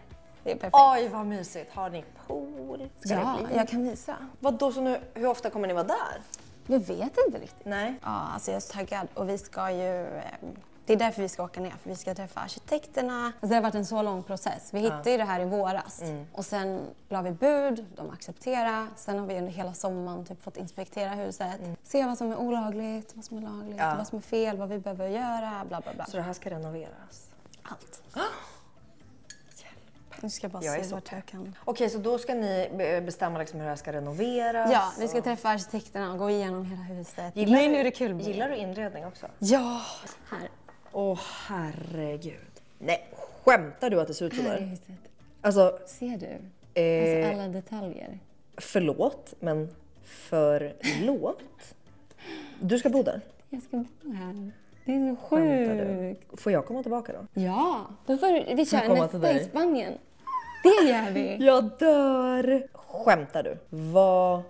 Det är perfekt. Oj, vad mysigt. Har ni pool? Ja, jag kan visa. Vadå, så nu, hur ofta kommer ni vara där? Vi vet inte riktigt. Nej. Ja, alltså jag är så taggad och vi ska ju... Det är därför vi ska åka ner, för vi ska träffa arkitekterna. Alltså det har varit en så lång process. Vi hittade ju det här i våras. Och sen la vi bud, de accepterade. Sen har vi under hela sommaren typ fått inspektera huset. Se vad som är olagligt, vad som är lagligt, vad som är fel, vad vi behöver göra, bla bla bla. Så det här ska renoveras? Allt. Nu ska jag bara se vart jag kan. Okej, så då ska ni bestämma liksom hur det här ska renoveras? Ja, vi ska träffa arkitekterna och gå igenom hela huset. Nu är det kul. Gillar du inredning också? Ja! Här. Åh, herregud. Nej, skämtar du att det ser ut så Här är där? huset. Alltså, Ser du? Alltså alla detaljer. Förlåt, men förlåt? Du ska bo där? Jag ska bo här. Det är så sjukt. Får jag komma tillbaka då? Ja, då får vi köra komma till nästa dig. i Spanien. Det gör vi. Jag dör! Skämtar du? Vad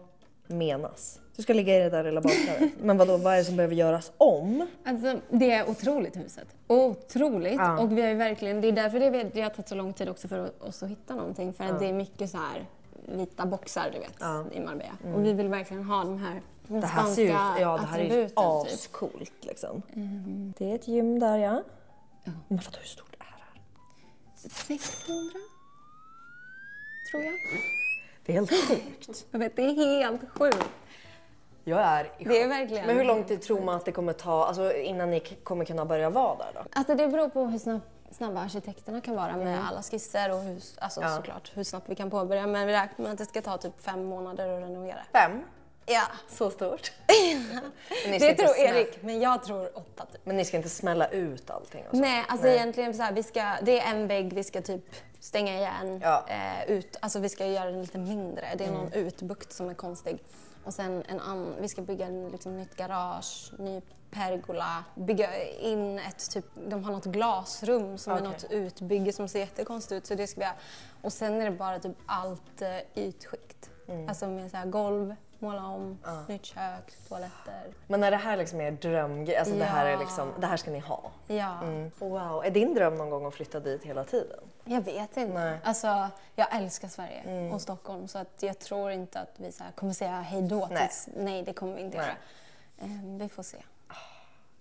menas? Du ska ligga i det där lilla badkaret. Men vadå, vad är det som behöver göras om? Alltså, det är otroligt huset. Otroligt. Ja. Och vi har ju verkligen, det är därför det har tagit så lång tid också för oss att hitta någonting. För att det är mycket så här vita boxar, du vet, i Marbella. Och vi vill verkligen ha de här Det här ser ju, det här är ju ascoolt liksom. Det är ett gym där, ja. Men vadå, hur stort är det här? 600? Tror jag. Det är helt sjukt. Jag vet, det är helt sjukt. Jag är i Det är chock. verkligen. Men hur lång tid tror man att det kommer ta, alltså innan ni kommer kunna börja vara där då? Alltså det beror på hur snabba arkitekterna kan vara med alla skisser och såklart hur snabbt vi kan påbörja. Men vi räknar med att det ska ta typ 5 månader att renovera. 5? Ja, så stort. Det tror Erik, men jag tror 8 typ. Men ni ska inte smälla ut allting och så? Nej, alltså egentligen så här, det är en vägg vi ska typ stänga igen. Ut, alltså vi ska göra den lite mindre. Det är någon utbukt som är konstig. Och sen vi ska bygga liksom nytt garage, ny pergola, bygga in de har något glasrum som är något utbygge som ser jättekonstigt ut, så det ska vi ha. Och sen är det bara typ allt ytskikt. Alltså med så här golv, måla om, nytt kök, toaletter. Men är det här liksom er drömgrej? Alltså det här är liksom, det här ska ni ha? Ja. Wow, är din dröm någon gång att flytta dit hela tiden? Jag vet inte. Nej. Alltså, jag älskar Sverige och Stockholm, så att jag tror inte att vi så här kommer säga hej då tills... Nej, det kommer vi inte göra. Vi får se.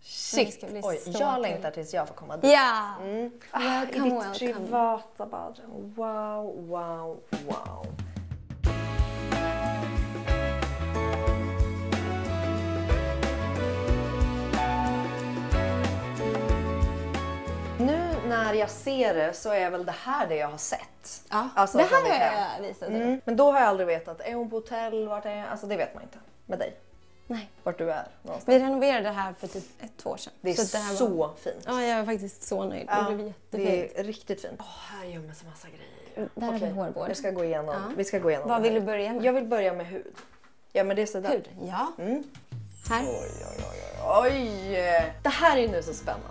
Shit, jag längtar tills jag får komma dit. Ja! I ditt privata badrum. Wow, wow, wow. Nu när jag ser det så är väl det här det jag har sett. Ja, alltså, det här har jag visat dig. Men då har jag aldrig vetat, är hon på hotell, vart är jag? Alltså det vet man inte med dig. Nej. Vart du är någonstans. Vi renoverade det här för typ 2 år sedan. Det är så fint. Ja, jag är faktiskt så nöjd. Det blev jättefint. Det är riktigt fint. Här gömmer massa grejer. Där har vi hårvård. Vi ska gå igenom. Vi ska gå igenom. Vad vill du börja med? Jag vill börja med hud. Ja, men det är sådär. Hud? Ja. Här. Oj. Det här är nu så spännande.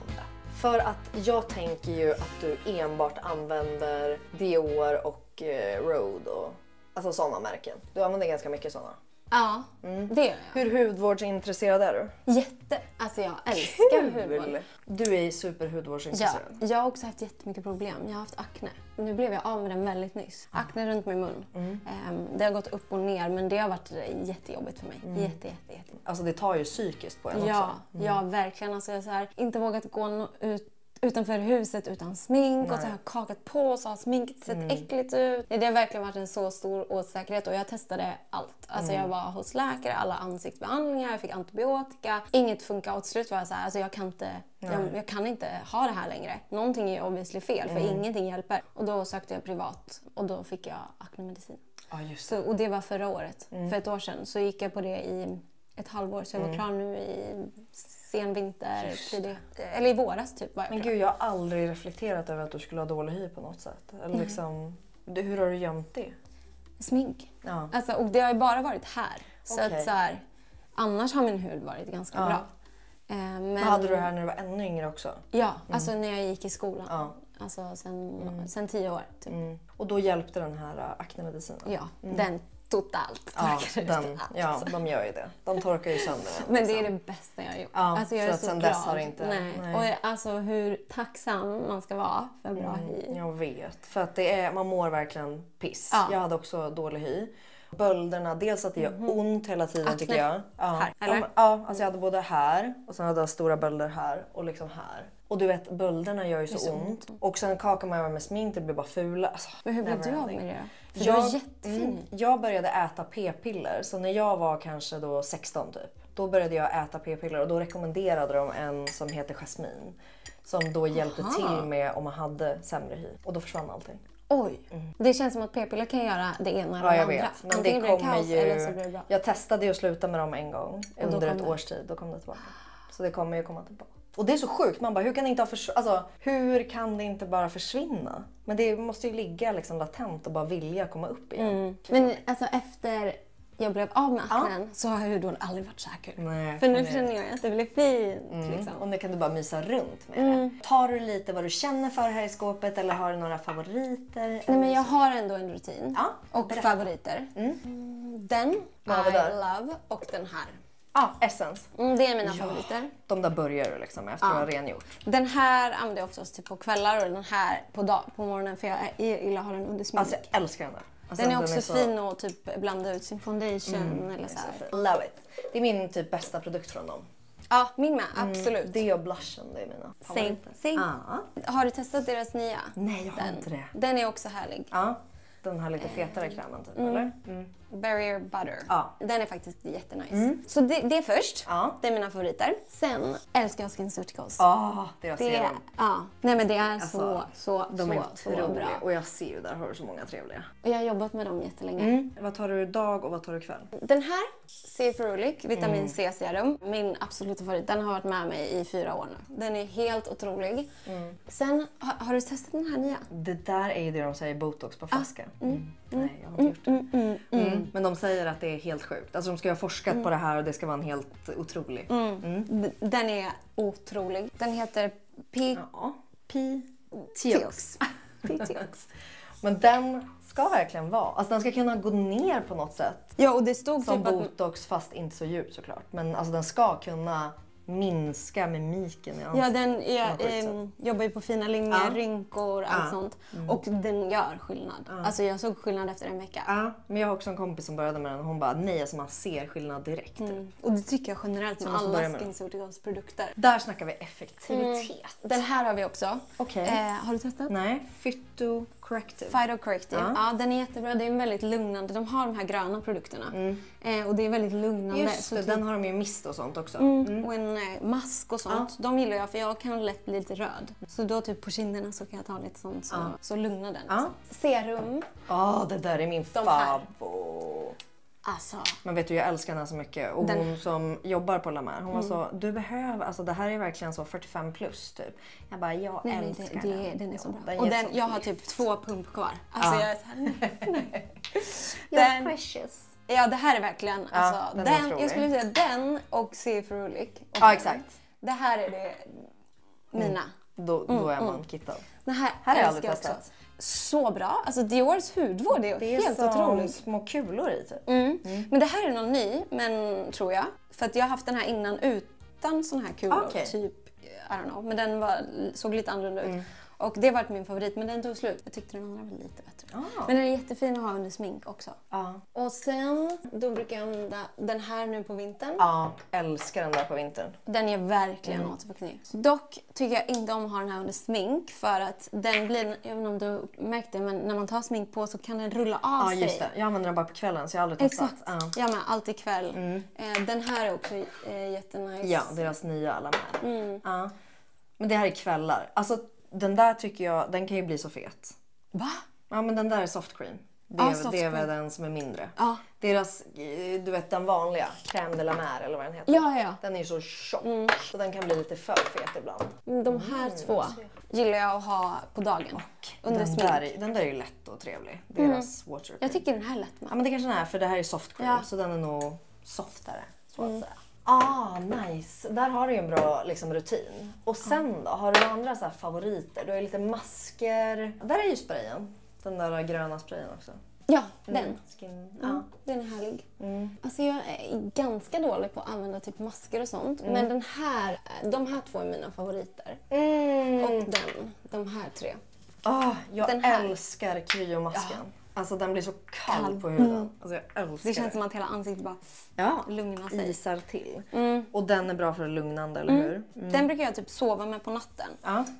För att jag tänker ju att du enbart använder Dior och Rhode och alltså sådana märken. Du använder ganska mycket sådana. Ja, det gör jag. Hur hudvårdsintresserad är du? Jätte. Alltså jag älskar hudvård. Du är superhudvårdsintresserad. Ja, jag har också haft jättemycket problem. Jag har haft akne. Nu blev jag av med den väldigt nyss. Akne runt min mun. Det har gått upp och ner, men det har varit jättejobbigt för mig. Jätte. Alltså det tar ju psykiskt på en också. Ja, verkligen. Alltså jag har så här, inte vågat gå utanför huset utan smink. Nej. Och så har jag kakat på så har sminket sett äckligt ut. Det har verkligen varit en så stor osäkerhet och jag testade allt. Alltså jag var hos läkare, alla ansiktsbehandlingar, jag fick antibiotika. Inget funkar och till slut var jag så här, alltså jag kan inte ha det här längre. Någonting är obviously fel för ingenting hjälper. Och då sökte jag privat och då fick jag aknemedicin. Ja, just det. Och det var förra året, för 1 år sedan. Så gick jag på det i ett halvår så jag var klar nu i sen vinter, eller i våras typ var jag Men klar. gud, jag har aldrig reflekterat över att du skulle ha dålig hy på något sätt. Eller liksom, hur har du gömt det? Smink. Ja. Alltså, och det har ju bara varit här. Så Okej. att så här, annars har min hud varit ganska bra. Men hade du det här när du var ännu yngre också? Ja, alltså när jag gick i skolan. Ja. Alltså sen 10 år typ. Och då hjälpte den här aknemedicinen? Ja, den totalt torkade ut allt. Ja, de gör ju det. De torkar ju sönder den. Men det är det bästa jag har gjort. Ja, alltså jag för är att så sen glad. dess har det inte... Nej. Och alltså hur tacksam man ska vara för bra hy. Jag vet. För att man mår verkligen piss. Ja. Jag hade också dålig hy. Bölderna, dels att det gör ont hela tiden Akne. tycker jag. Ja. Här, eller? Ja, alltså jag hade både här och sen hade jag stora bölder här och liksom här. Och du vet, bölderna gör ju så ont. Och sen kakar man över med smink, det blir bara fula. Alltså, Men hur blev du av med det då? För jag, du är jättefin. Jag började äta p-piller, så när jag var kanske då 16 typ. Då började jag äta p-piller och då rekommenderade de en som heter Jasmine. Som då hjälpte till med om man hade sämre hy. Och då försvann allting. Oj, det känns som att p-piller kan göra det ena eller det andra. Vet. Men antingen det blir det kommer kaos ju... eller så blir det bra. Jag testade ju att sluta med dem en gång under ett kom års tid. Då kom det tillbaka. Så det kommer ju komma tillbaka. Och det är så sjukt. Man bara, hur kan det inte hur kan det inte bara försvinna? Men det måste ju ligga liksom latent och bara vilja komma upp igen. Men alltså efter jag blev av med aknen så har huden aldrig varit så här kul. Nej, för nu känner jag att det blir fint. Liksom. Och nu kan du bara mysa runt med det. Tar du lite vad du känner för här i skåpet eller har du några favoriter? Nej, men jag har ändå en rutin. Ja, och favoriter. Den, I love, och den här. Ja, Essence. Det är mina favoriter. De där börjar du liksom efter att ha rengjort. Den här använder jag oftast typ på kvällar och den här på morgonen för jag gillar att ha den under smink. Alltså jag älskar den där. Alltså, den är också så... fin att typ blanda ut sin foundation eller så här. Love it. Det är min typ bästa produkt från dem. Ja, min med. Absolut. Det och blushen, det är mina favoriter. Same. Har du testat deras nya? Nej, jag har inte det. Den är också härlig. Ja. Den här lite fetare krämen typ, eller? Barrier Butter. Ja. Den är faktiskt jättenice. Så det är först. Ja. Det är mina favoriter. Sen älskar jag SkinCeuticals. Deras Det, serum. ja. Nej men det är Alltså, så otroliga. bra. Och jag ser ju, där har du så många trevliga. Och jag har jobbat med dem jättelänge. Vad tar du dag och vad tar du kväll? Den här, C Ferulic Vitamin C serum, min absoluta favorit. Den har varit med mig i 4 år nu. Den är helt otrolig. Sen, har du testat den här nya? Det där är ju det de säger, botox på flaska. Nej, jag har inte gjort det. Men de säger att det är helt sjukt. Alltså de ska ha forskat på det här och det ska vara en helt otrolig. Den är otrolig. Den heter P-Tiox. P-Tiox. Men den ska verkligen vara, alltså den ska kunna gå ner på något sätt. Ja, och det stod Som typ botox fast inte så djupt såklart. Men alltså den ska kunna minska mimiken i ansiktet. Ja, den jobbar ju på fina linjer, rynkor, allt sånt. Och den gör skillnad. Alltså jag såg skillnad efter en vecka. Ja, men jag har också en kompis som började med den och hon bara, nej alltså man ser skillnad direkt. Och det tycker jag generellt med alla SkinCeuticals produkter. Där snackar vi effektivitet. Den här har vi också. Okej. Har du testat? Nej, Phytocorrective. Phytocorrective. Ja, den är jättebra. Det är väldigt lugnande. De har de här gröna produkterna. Och det är väldigt lugnande. Just det, den har de ju mist och sånt också. Och en mask och sånt. De gillar jag för jag kan lätt bli lite röd. Så då typ på kinderna så kan jag ta lite sånt så lugnar den. Liksom. Serum. Det där är min favvo. Alltså. Men vet du, jag älskar henne så mycket. Och hon som jobbar på La Mer, hon var så, du behöver, alltså det här är verkligen så 45 plus typ. Jag bara, jag älskar den. Den är så bra. Den och är så jag har typ 2 pump kvar. Alltså jag är så här, nej. Precious. Ja, det här är verkligen, alltså, den jag skulle säga den och C Ferulic. Ja, exakt. Det här är det mina. Då är man kittad. Den här har jag älskar aldrig jag också. testat. Så bra. Alltså Diors hudvård är helt som otroligt. små kulor i typ. Men det här är någon ny, men tror jag. För att jag har haft den här innan utan sån här kulor. Okej. Typ, I don't know. Men den såg lite annorlunda ut. Och det har varit min favorit, men den tog slut. Jag tyckte den andra var lite bättre. Men den är jättefin att ha under smink också. Och sen, då brukar jag använda den här nu på vintern. Ja, älskar den där på vintern. Den är verkligen återfuktning. Dock tycker jag inte om att ha den här under smink för att den blir, jag vet inte om du märkte men när man tar smink på så kan den rulla av sig. Ja, just det. Jag använder den bara på kvällen så jag har aldrig testat. Exakt. Ja, men alltid kväll. Den här är också jättenice. Ja, deras nya alla med. Ja. Men det här är kvällar. Alltså den där tycker jag, den kan ju bli så fet. Va? Ja, men den där är soft cream. Det är väl den som är mindre. Ja. Deras, du vet den vanliga, crème de la mer eller vad den heter. Ja. Den är ju så tjock. Så den kan bli lite för fet ibland. De här två gillar jag att ha på dagen. Under smink. Den där är ju lätt och trevlig. Deras water cream. Jag tycker den här är lätt med. Ja, men det kanske den är för det här är soft cream. Ja. Så den är nog softare så att säga. Nice. Där har du ju en bra liksom, rutin. Och sen då, har du andra så här favoriter? Du har ju lite masker. Där är ju sprayen. Den där gröna sprayen också. Ja, den. Den är härlig. Alltså jag är ganska dålig på att använda typ masker och sånt. Men de här 2 är mina favoriter. Och de här 3. Jag älskar kryomasken. Alltså den blir så kall på huden. Alltså jag älskar det. Känns som att hela ansiktet bara lugnar sig. Isar till. Och den är bra för lugnande, eller hur? Den brukar jag typ sova med på natten.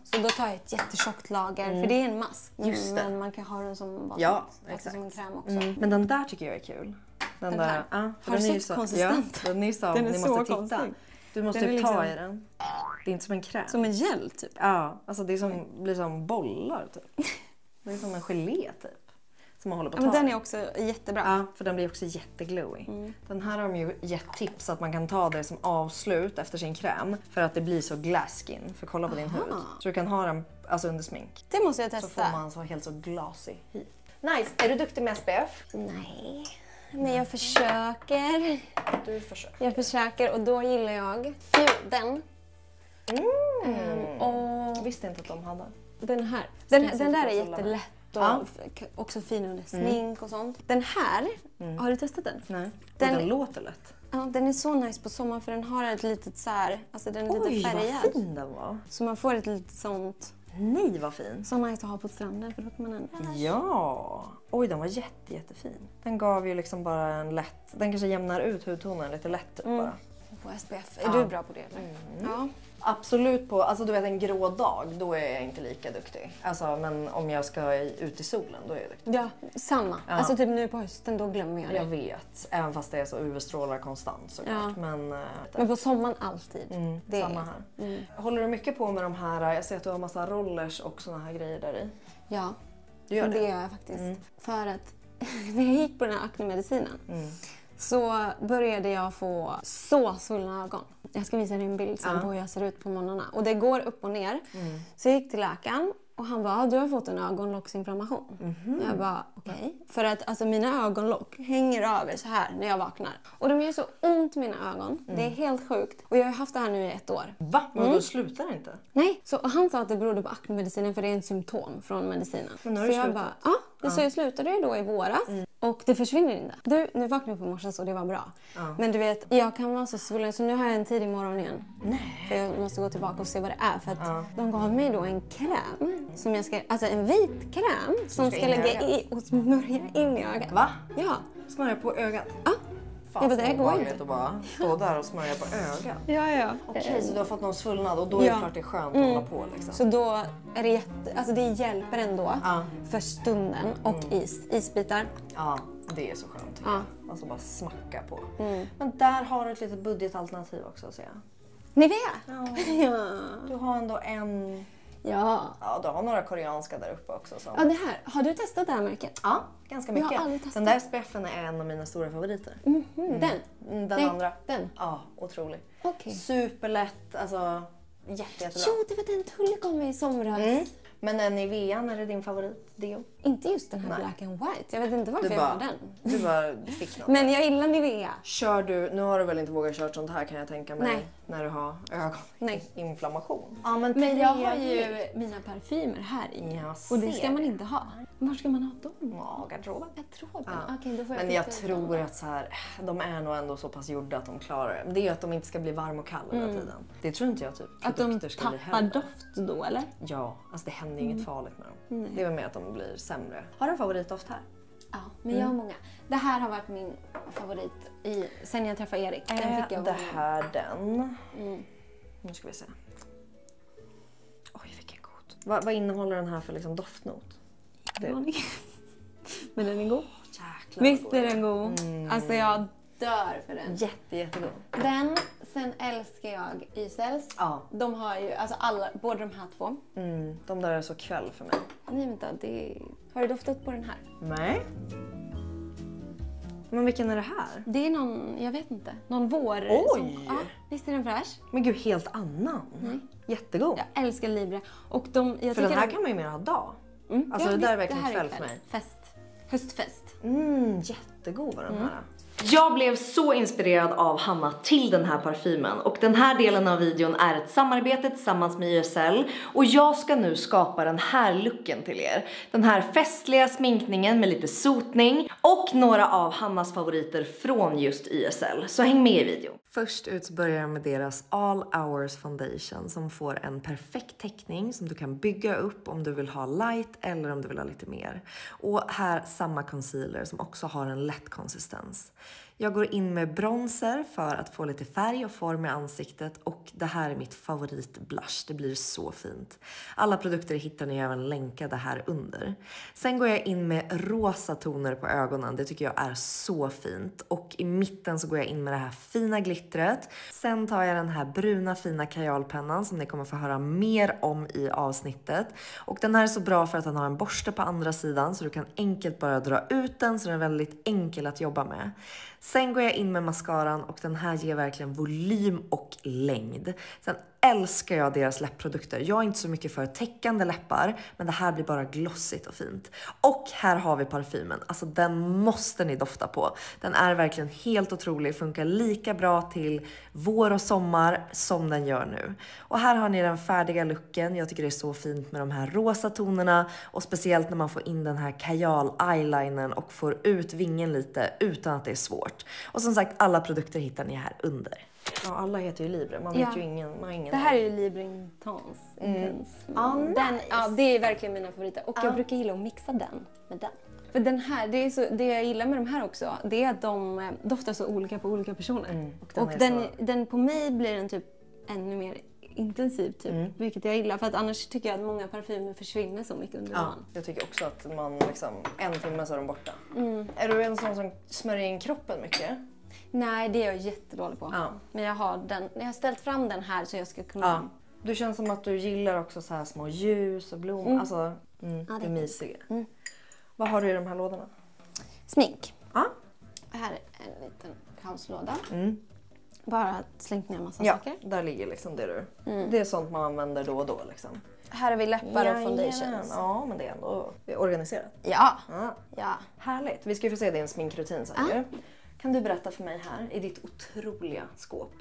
Så då tar jag ett jättetjockt lager. För det är en mask. Just det. Men man kan ha den som, exakt. som en kräm också. Men den där tycker jag är kul. Den där. Har du sett konsistent? Ja, den är så. Den är ni så måste titta. konstig. Du måste typ ta i den. Det är inte som en kräm. Som en gel typ? Ja, alltså det blir som bollar typ. Det är som en gelé typ. Som man håller på att ta. Men den är också jättebra. Ja, för den blir också jätteglowy. Den här har de ju gett tips att man kan ta det som avslut efter sin kräm. För att det blir så glass skin. För kolla på din hud. Så du kan ha den alltså under smink. Det måste jag testa. Så får man så helt så glassy hy. Nice! Är du duktig med SPF? Nej. Men jag försöker. Du försöker. Jag försöker och då gillar jag den. Jag visste inte att de hade. Den här. Den där är jättelätt. Och också fin under smink och sånt. Den här, har du testat den? Nej, den låter lätt. Ja, den är så nice på sommaren för den har ett litet så här, alltså den är lite färgad. Vad fin den var. Så man får ett litet sånt. Nej, vad fin. Så nice att ha på stranden för då kan man ändå. Ja. Oj, den var jättefin. Den gav ju liksom bara en lätt, den kanske jämnar ut hudtonen lite lätt bara. På SPF. Är du bra på det eller? Ja. Absolut på, alltså du vet en grå dag, då är jag inte lika duktig. Alltså, men om jag ska ut i solen, då är jag duktig. Ja, samma. Ja. Alltså typ nu på hösten, då glömmer jag det. Jag vet, även fast det är så UV-strålar konstant såklart. Ja. Men på sommaren alltid. Det samma här. Håller du mycket på med de här, jag ser att du har massa rollers och såna här grejer där i. Ja, du gör det gör jag faktiskt. För att när jag gick på den här aknemedicinen så började jag få så svullna ögon. Jag ska visa dig en bild sen på hur jag ser ut på morgnarna. Och det går upp och ner. Så jag gick till läkaren och han bara, du har fått en ögonlocksinflammation. Jag bara, okej. För att alltså, mina ögonlock hänger över så här när jag vaknar. Och de gör så ont i mina ögon. Det är helt sjukt. Och jag har haft det här nu i 1 år. Va? Men då slutar det inte? Nej, så han sa att det berodde på aknemedicinen för det är en symptom från medicinen. Men nu har så du jag slutat? bara, så jag slutade ju då i våras. Och det försvinner inte. Nu vaknade jag på morse och det var bra. Men du vet, jag kan vara så svullen så nu har jag en tidig morgon igen. Nej. För jag måste gå tillbaka och se vad det är. För att de gav mig då en kräm. Som jag ska, alltså en vit kräm som ska lägga i och smörja in i ögat. Va? Ja. Smörja på ögat? Ja. Fan, Ja, men det går inte att bara stå där och smörja på ögat. Ja. Okej, så du har fått någon svullnad och då är det klart det är skönt att hålla på liksom. Så då är det alltså det hjälper ändå för stunden och isbitar. Ja, det är så skönt. Ja. Alltså bara smacka på. Men där har du ett litet budgetalternativ också, ser jag. Nivea? Ja. Du har ändå en... Ja. Ja, du har några koreanska där uppe också. Som... Ja, det här. Har du testat det här märket? Ja, ganska mycket. Jag har aldrig testat. Den där SPF:en är en av mina stora favoriter. Den andra. Den? Ja, otrolig. Okej. Superlätt, alltså jättebra. Jo, det var den Tulle kom med i somras. Men är Nivean, är det din favorit? Deo? Inte just den här black and white. Jag vet inte varför jag har den. Du bara fick något. Men jag gillar Nivea. Kör du, nu har du väl inte vågat köra sånt här kan jag tänka mig. Nej. När du har ögoninflammation. Ja, men jag har ju mina parfymer här i. Och det ska man inte ha. Var ska man ha dem? Ja, garderoben. Garderoben? Okej, då får Men jag tror att så här, de är nog ändå så pass gjorda att de klarar det. Men det är ju att de inte ska bli varm och kall hela tiden. Det tror inte jag typ. Att de tappar doft då, eller? Ja, alltså det händer ju inget farligt med dem. Det är väl mer att de blir sämre. Har du en favoritdoft här? Ja, men jag har många. Det här har varit min favorit sen jag träffade Erik. Den fick jag det här den? Nu ska vi se. Oj, vilken god. Vad innehåller den här för liksom doftnot? Men den är god. Jäklar. Visst är den god. Alltså jag dör för den. Jättegod. Den, sen älskar jag Ysels. Ja. De har ju, alltså båda de här två. De där är så kväll för mig. Nej, vänta, har du doftat på den här? Nej. Men vilken är det här? Det är någon, jag vet inte, någon vår. Oj! Visst är den fräsch? Men gud, helt annan. Jättegod. Jag älskar Libre. Och för den här kan man ju mer ha dag. Alltså det där är verkligen kväll för mig. Höstfest. Jättegod var den här. Jag blev så inspirerad av Hanna till den här parfymen och den här delen av videon är ett samarbete tillsammans med YSL och jag ska nu skapa den här looken till er. Den här festliga sminkningen med lite sotning och några av Hannas favoriter från just YSL. Så häng med i videon. Först ut så börjar jag med deras All Hours Foundation som får en perfekt täckning som du kan bygga upp om du vill ha light eller om du vill ha lite mer. Och här samma concealer som också har en lätt konsistens. Jag går in med bronzer för att få lite färg och form i ansiktet och det här är mitt favoritblush. Det blir så fint. Alla produkter hittar ni även länkade här under. Sen går jag in med rosa toner på ögonen. Det tycker jag är så fint. Och i mitten så går jag in med det här fina glittret. Sen tar jag den här bruna fina kajalpennan som ni kommer få höra mer om i avsnittet. Och den här är så bra för att den har en borste på andra sidan så du kan enkelt bara dra ut den så den är väldigt enkel att jobba med. Sen går jag in med mascaran och den här ger verkligen volym och längd. Sen älskar jag deras läppprodukter. Jag är inte så mycket för täckande läppar, men det här blir bara glossigt och fint. Och här har vi parfymen. Alltså den måste ni dofta på. Den är verkligen helt otrolig. Funkar lika bra till vår och sommar som den gör nu. Och här har ni den färdiga looken. Jag tycker det är så fint med de här rosa tonerna. Och speciellt när man får in den här kajal-eyelinern och får ut vingen lite utan att det är svårt. Och som sagt, alla produkter hittar ni här under. Ja, alla heter ju Libre. Man vet ju ingen. Det här är ju Libre Intense. Ja, det är verkligen mina favoriter. Och jag brukar gilla att mixa den med den. För den här, det jag gillar med de här också, det är att de doftar så olika på olika personer. Och den på mig blir den typ ännu mer intensivt typ. Vilket jag gillar, för att annars tycker jag att många parfymer försvinner så mycket under dagen. Jag tycker också att man liksom, 1 timme så är de borta. Är du en sån som smörjer in kroppen mycket? Nej, det är jag jättedålig på. Ja. Men jag har ställt fram den här så jag ska kunna... Du känns som att du gillar också så här små ljus och blommor. Alltså, det är mysiga. Vad har du i de här lådorna? Smink. Ja. Här är en liten kaoslåda. Bara slängt ner en massa saker. Där ligger liksom det du... Det är sånt man använder då och då liksom. Här har vi läppar och foundations. Ja, men det är ändå organiserat. Ja. Härligt. Vi ska ju få se din sminkrutin sen ju. Kan du berätta för mig här i ditt otroliga skåp?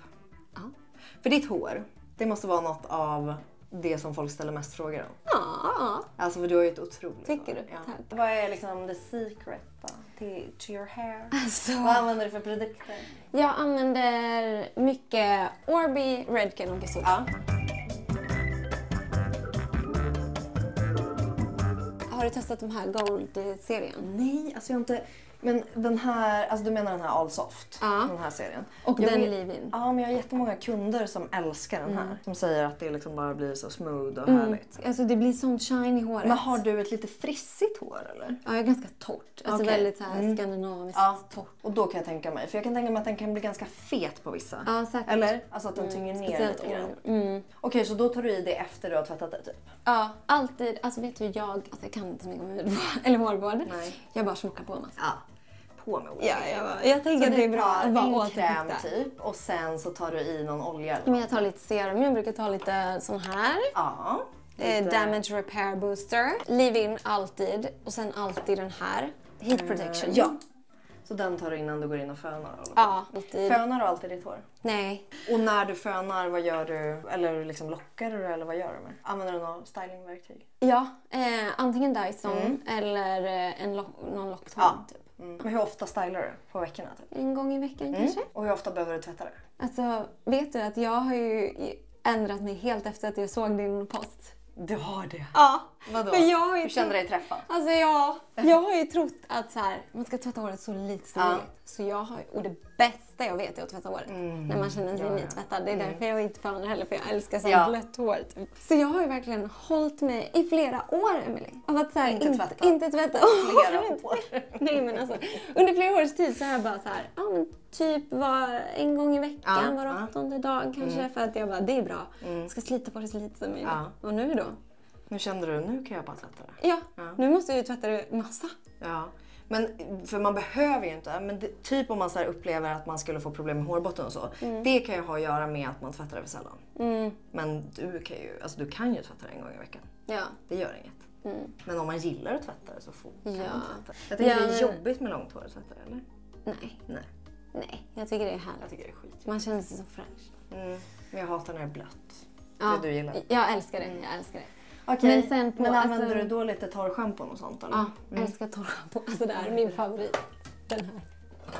Ja. För ditt hår, det måste vara något av det som folk ställer mest frågor om. Ja. Alltså för du har ju ett otroligt Tycker du? Ja. Tack. Vad är liksom the secret då, to your hair? Alltså, Vad använder du för produkter? jag använder mycket Orbi, Redken och Gesur. Ja. Har du testat de här Gold-serien? Nej, alltså jag har inte... Men den här, alltså du menar den här All Soft? Ja. Den här serien? Och jag den vet- leave-in. Ja, men jag har jättemånga kunder som älskar den här. Som säger att det liksom bara blir så smooth och härligt. Alltså det blir sånt shine i håret. Men har du ett lite frissigt hår eller? Ja, jag är ganska torrt. Alltså Okej. väldigt så här skandinaviskt torrt. Och då kan jag tänka mig, för jag kan tänka mig att den kan bli ganska fet på vissa. Ja, säkert. Eller? Alltså att den tynger ner Speciellt lite grann. orange. Okej, så då tar du i det efter du har tvättat det typ? Ja, alltid. Alltså vet du, jag kan inte så mycket om hudvård eller hårvård. Nej. Jag bara smockar på en massa. Ja. På med olika. Jag tänker Så att det är du bra tar att bara en kräm återfukta. typ och sen så tar du i någon olja eller? Men jag tar lite serum. Jag brukar ta lite sån här. Ja. Lite... Damage Repair Booster. Leave-in alltid. Och sen alltid den här. Heat Protection. Ja. Så den tar du innan du går in och fönar? Eller? Ja, alltid. Fönar du alltid ditt hår? Nej. Och när du fönar, vad gör du? Eller liksom lockar du eller vad gör du med? Använder du något stylingverktyg? Ja, antingen Dyson eller någon locktvång typ. Men hur ofta stylar du på veckorna? Typ? En gång i veckan kanske. Och hur ofta behöver du tvätta det? Alltså, vet du att jag har ju ändrat mig helt efter att jag såg din post. Du har det? Ja. Vadå? För jag har ju Du kände dig träffad? Alltså jag har ju trott att så här, man ska tvätta håret så lite som möjligt. Så jag har, och det bästa jag vet är att tvätta håret. När man känner sig nytvättad. Det är därför jag inte fönar heller, för jag älskar så blött hår. Typ. Så jag har ju verkligen hållit mig i flera år, Emily. Av att så här, inte tvätta Flera år. Nej men alltså, under flera års tid så har jag bara så här, ja men typ en gång i veckan, var 8:e dag kanske. För att jag bara, det är bra. Jag ska slita på det så lite som möjligt. Och nu då? Nu kände du, nu kan jag bara tvätta det. Ja, nu måste jag ju tvätta det massa. Ja, men för man behöver ju inte. Men det, typ om man så här upplever att man skulle få problem med hårbotten och så. Det kan ju ha att göra med att man tvättar det för sällan. Men du kan ju tvätta det en gång i veckan. Ja. Det gör inget. Men om man gillar att tvätta det så kan man tvätta. Jag tänker det är jobbigt med långt hår att tvätta det, eller? Nej, jag tycker det är härligt. Jag tycker det är skit. Man känner sig så fresh. Men jag hatar när det är blött. Ja, Det du gillar. jag älskar det. Jag älskar det. Okej, Men sen på, men använder alltså- du då lite torrschampon och sånt eller? Ja, jag älskar torrschampo. Alltså det är min favorit. Den här.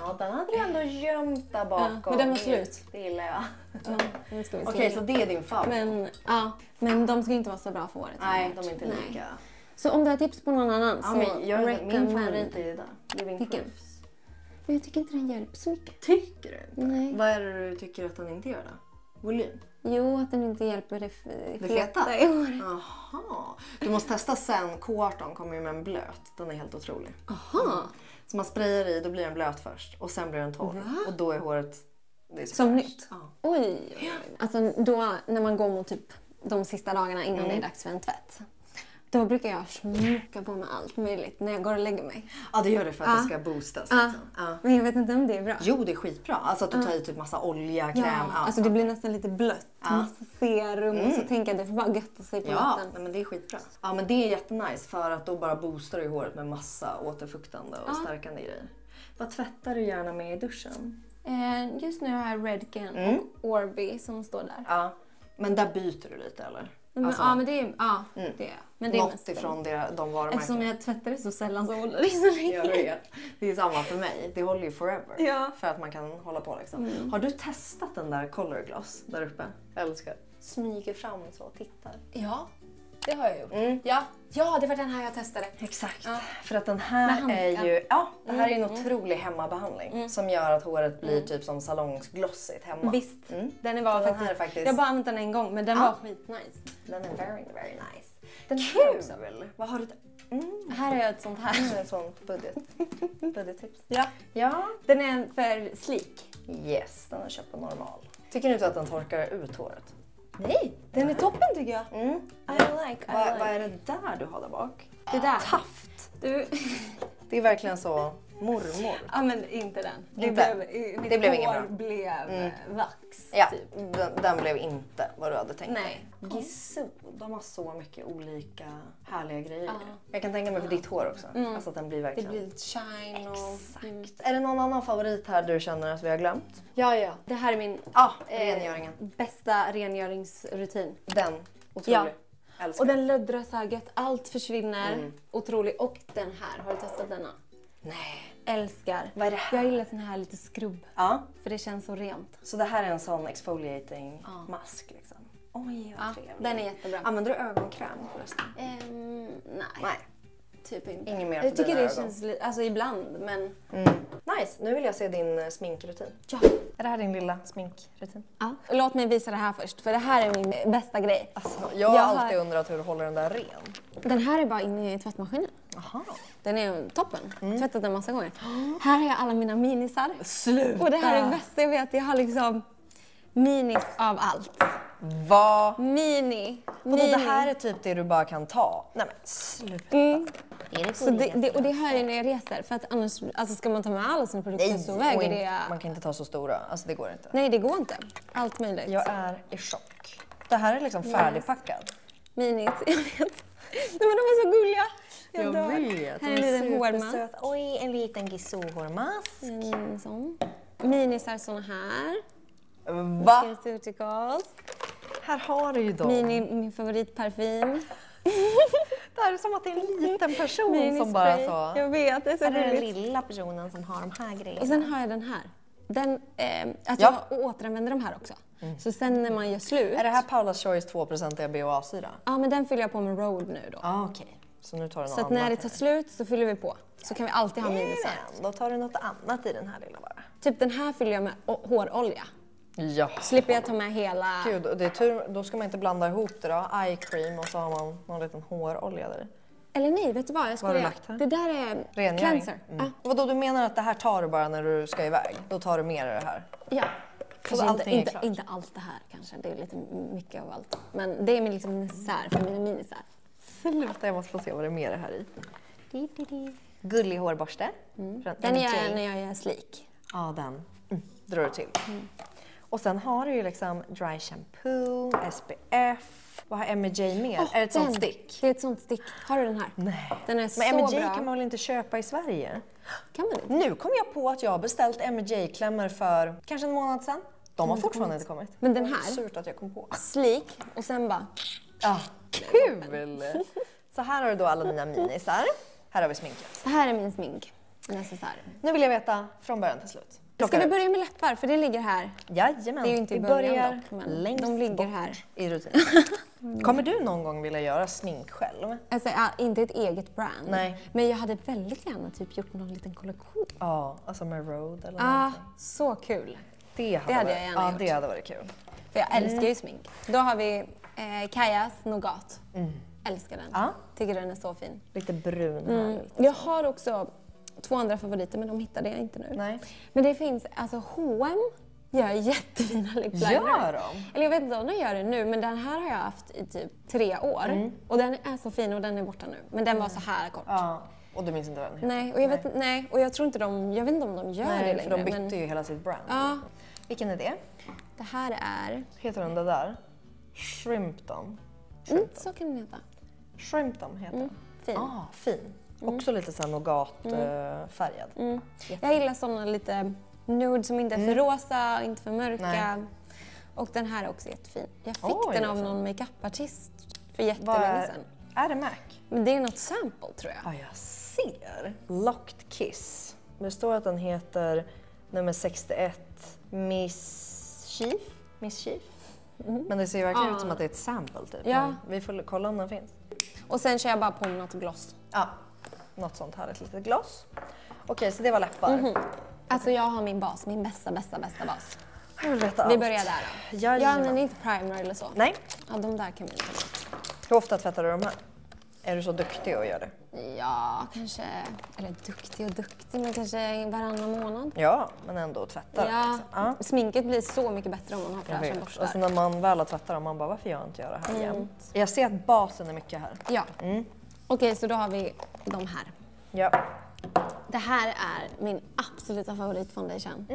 Ja, den hade du ändå gömt där bakom. men den var slut. Det gillar jag. Ja, den ska vi Okej, slänga. så det är din favorit? Men de ska inte vara så bra för håret. Nej, de är inte lika. Så om du har tips på någon annan Ja, så men min recommend. favorit är ju där. Living Vilken? Proofs. Men jag tycker inte den hjälper så mycket. Tycker du inte? Nej. Vad är det du tycker att den inte gör då? Volym? Jo, att den inte hjälper det feta? i håret. Jaha. Du måste testa sen. K18 kommer ju med en blöt. Den är helt otrolig. Aha. Så man sprayar i, då blir den blöt först. Och sen blir den torr. Va? Och då är håret... Det är så Som fräscht. nytt? Ja. Oj. Alltså då när man går mot typ de sista dagarna innan det är dags för en tvätt. Då brukar jag smocka på med allt möjligt när jag går och lägger mig. Ja, det gör det för att det ska boostas. Liksom. Ja. Men jag vet inte om det är bra. Jo, det är skitbra. Alltså att du tar i typ massa olja, kräm. Alltså det blir nästan lite blött. Massa serum och så tänker jag att det får bara götta sig på Ja, natten. nej, men det är skitbra. Ja, men det är jättenice för att då bara boostar du håret med massa återfuktande och stärkande grejer. Vad tvättar du gärna med i duschen? Just nu har jag Redken och Orbi som står där. Ja, men där byter du lite eller? Men, Alltså, men det är det. Men det är något mest ifrån de varumärkena. eftersom jag tvättar det så sällan så håller det så länge. Jag vet. Det är samma för mig. Det håller ju forever. Ja. För att man kan hålla på liksom. Har du testat den där color gloss där uppe? Jag älskar. Smyger fram så och tittar. Ja. det har jag gjort. Ja, det var den här jag testade. Exakt, för att den här är ju, det här är en otrolig hemmabehandling som gör att håret blir typ som salongsglossigt hemma. Visst, den var faktiskt, jag har bara använt den en gång men den var skitnice. Den är very, very nice. Den Kul! Vad har du? Här har jag ett sånt här. Ett sånt budgettips. Ja, den är för sleek. Yes, den har köpt på normal. Tycker du inte att den torkar ut håret? Nej, den är toppen tycker jag. I like. Vad är det där du har där bak? Det där. Taft. Det är verkligen så mormor. Ja, men inte den. Det blev inget bra. Blev vax. Ja, typ. den blev inte vad du hade tänkt. Nej. Gisou, de har så mycket olika härliga grejer. Jag kan tänka mig för ditt hår också. Alltså att den blir verkligen... Det blir lite shine och... Exakt. Är det någon annan favorit här du känner att vi har glömt? Ja. Det här är min rengöringen. Bästa rengöringsrutin. Den, otrolig. Och den löddrar så här gött. Allt försvinner. Otrolig. Och den här, har du testat denna? Nej. Älskar. Vad är det här? Jag gillar sån här lite skrubb. Ja. För det känns så rent. Så det här är en sån exfoliating mask liksom. Oj, vad trevligt. Den är jättebra. Använder du ögonkräm förresten? Nej. Typ inte. Ingen mer jag tycker det ögon. känns alltså ibland, men... Nice, nu vill jag se din sminkrutin. Ja. Är det här din lilla sminkrutin? Ja. Låt mig visa det här först, för det här är min bästa grej. Alltså, jag har alltid undrat hur du håller den där ren. Den här är bara inne i tvättmaskinen. Aha. Den är toppen. Tvättat den massa gånger. Här har jag alla mina minisar. Sluta! Och det här är det bästa jag vet. Jag har liksom minis av allt. Vad? Mini. Det här är typ det du bara kan ta. Nej men sluta. Så och det här är när jag reser. För att annars, alltså ska man ta med alla sina produkter så väger det... Man kan inte ta så stora. Alltså det går inte. Nej, det går inte. Allt möjligt. Jag är i chock. Det här är liksom färdigpackad. Minis, jag vet. Men de är så gulliga. Jag vet. Här är en liten hårmask. Oj, en liten Gisou-hårmask. En sån. Minisar såna här. Va? SkinCeuticals. Här har du ju dem. Min favoritparfym. Det här är som att det är en liten person som bara så... Jag vet, det är så är det den gulligt. lilla personen som har de här grejerna? Och sen har jag den här. Jag återanvänder de här också. Så sen när man gör slut... Är det här Paula's Choice 2% BHA-syra? Ja, men den fyller jag på med Road nu då. Okej. Så nu tar du något så att annat när det tar slut så fyller vi på. Så kan vi alltid ha minisar. Då tar du något annat i den här lilla bara. Typ den här fyller jag med hårolja. Ja. Slipper jag ta med hela... Gud, det är tur. Då ska man inte blanda ihop det då. Eye cream och så har man någon liten hårolja där. Eller nej, vet du vad? Jag Vad har du skojar. lagt här? Det där är rengöring. cleanser. Vadå, du menar att det här tar du bara när du ska iväg? Då tar du med dig det här? Ja. Så allting är klart? Inte allt det här kanske. Det är lite mycket av allt. Men det är min liksom necessär för mina minisar. Sluta, jag måste få se vad det är med det här i. Gullig hårborste. Den gör jag när jag gör sleek. Ja, den. Drar du till. Och sen har du ju liksom dry shampoo, SPF. Vad har M&J mer? Är det ett sånt stick? Det är ett sånt stick. Har du den här? Nej. Den är så Men M&J bra. kan man väl inte köpa i Sverige? Kan man inte? Nu kom jag på att jag har beställt M&J-klämmor för kanske en månad sedan. De har fortfarande inte kommit. Men den här? Surt att jag kom på. Sleek och sen bara... Ja, kul! Så här har du då alla dina minisar. Här har vi sminket. Det här är min smink. Necessär. Nu vill jag veta från början till slut. Ska vi börja med läppar? För det ligger här. Jajamän. Det är ju inte i vi början börjar dock, men längst de ligger bort här. I rutinen. Kommer du någon gång vilja göra smink själv? Alltså, inte ett eget brand. Nej. Men jag hade väldigt gärna typ gjort någon liten kollektion. Ja, alltså med Road eller Ah, någonting. så kul. Det hade jag varit, gärna gjort. det hade varit kul. För jag älskar ju smink. Då har vi Kajas Nougat. Älskar den. Ja. Tycker den är så fin. Lite brun här. Jag har också 2 andra favoriter, men de hittade jag inte nu. Nej. Men det finns, alltså H&M gör jättefina lipliners. Gör de? Eller jag vet inte om de gör det nu, men den här har jag haft i typ 3 år. Och den är så fin och den är borta nu. Men den var så här kort. Ja, och du minns inte vad den heter? Nej, och och jag tror inte jag vet inte om de gör det längre. för de bytte ju hela sitt brand. Ja. Vilken är det? Det här är... Heter den det där? Shrimpton. så kan den heta. Shrimpton heter den. Fin. Fin. Också lite såhär nougat-färgad. Jag gillar såna lite nude som inte är för rosa, inte för mörka. Nej. Och den här är också jättefin. Jag fick Oj, den av alltså. någon makeupartist för jättelänge sedan. Är det MAC? Men det är något sample tror jag. Ja, jag ser. Locked Kiss. Det står att den heter nummer 61 Mischief. Men det ser verkligen ut som att det är ett sample typ. Ja. Men vi får kolla om den finns. Och sen kör jag bara på med något gloss. Ja, något sånt här, ett litet gloss. Okej, så det var läppar. Alltså jag har min bas, min bästa bas. Vi börjar där då. Jag använder inte primer eller så. Nej. Ja, de där kan vi inte. Hur ofta tvättar du de här? Är du så duktig att göra det? Ja, kanske, eller duktig, men kanske varannan månad. Ja, men ändå tvättar. Ja, liksom. Ja. sminket blir så mycket bättre om man har fräscha borstar. Och så när man väl har tvättat dem, man bara, varför gör jag inte göra det här jämt? Jag ser att basen är mycket här. Ja. Okej, så då har vi de här. Ja. Det här är min absoluta favoritfoundation.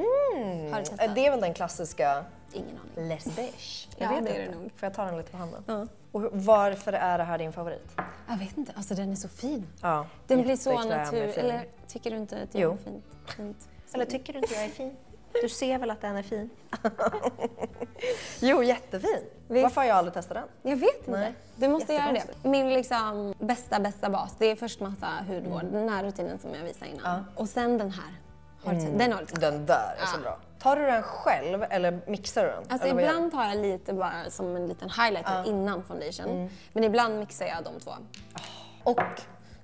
Har du testat? Det är väl den klassiska Ingen aning. Les Beige? Ja, Jag vet det är inte. det nog. Får jag ta den lite på handen? Ja. Och varför är det här din favorit? Jag vet inte, alltså den är så fin. Ja, Den blir så jättekrämig, naturlig. fin. Eller tycker du inte att det Jo. är fint? Eller tycker du inte jag är fin? Du ser väl att den är fin? Jo, jättefin. Visst. Varför har jag aldrig testat den? Jag vet inte. Nej. Du måste göra det. Jättekonstigt. Min liksom bästa bas, det är först massa hudvård. Den här rutinen som jag visade innan. Och sen den här. Den har du testat. Den där är så Ja. bra. Tar du den själv eller mixar du den? Alltså eller vad gör ibland tar jag lite bara som en liten highlighter innan foundation. Men ibland mixar jag de två. Och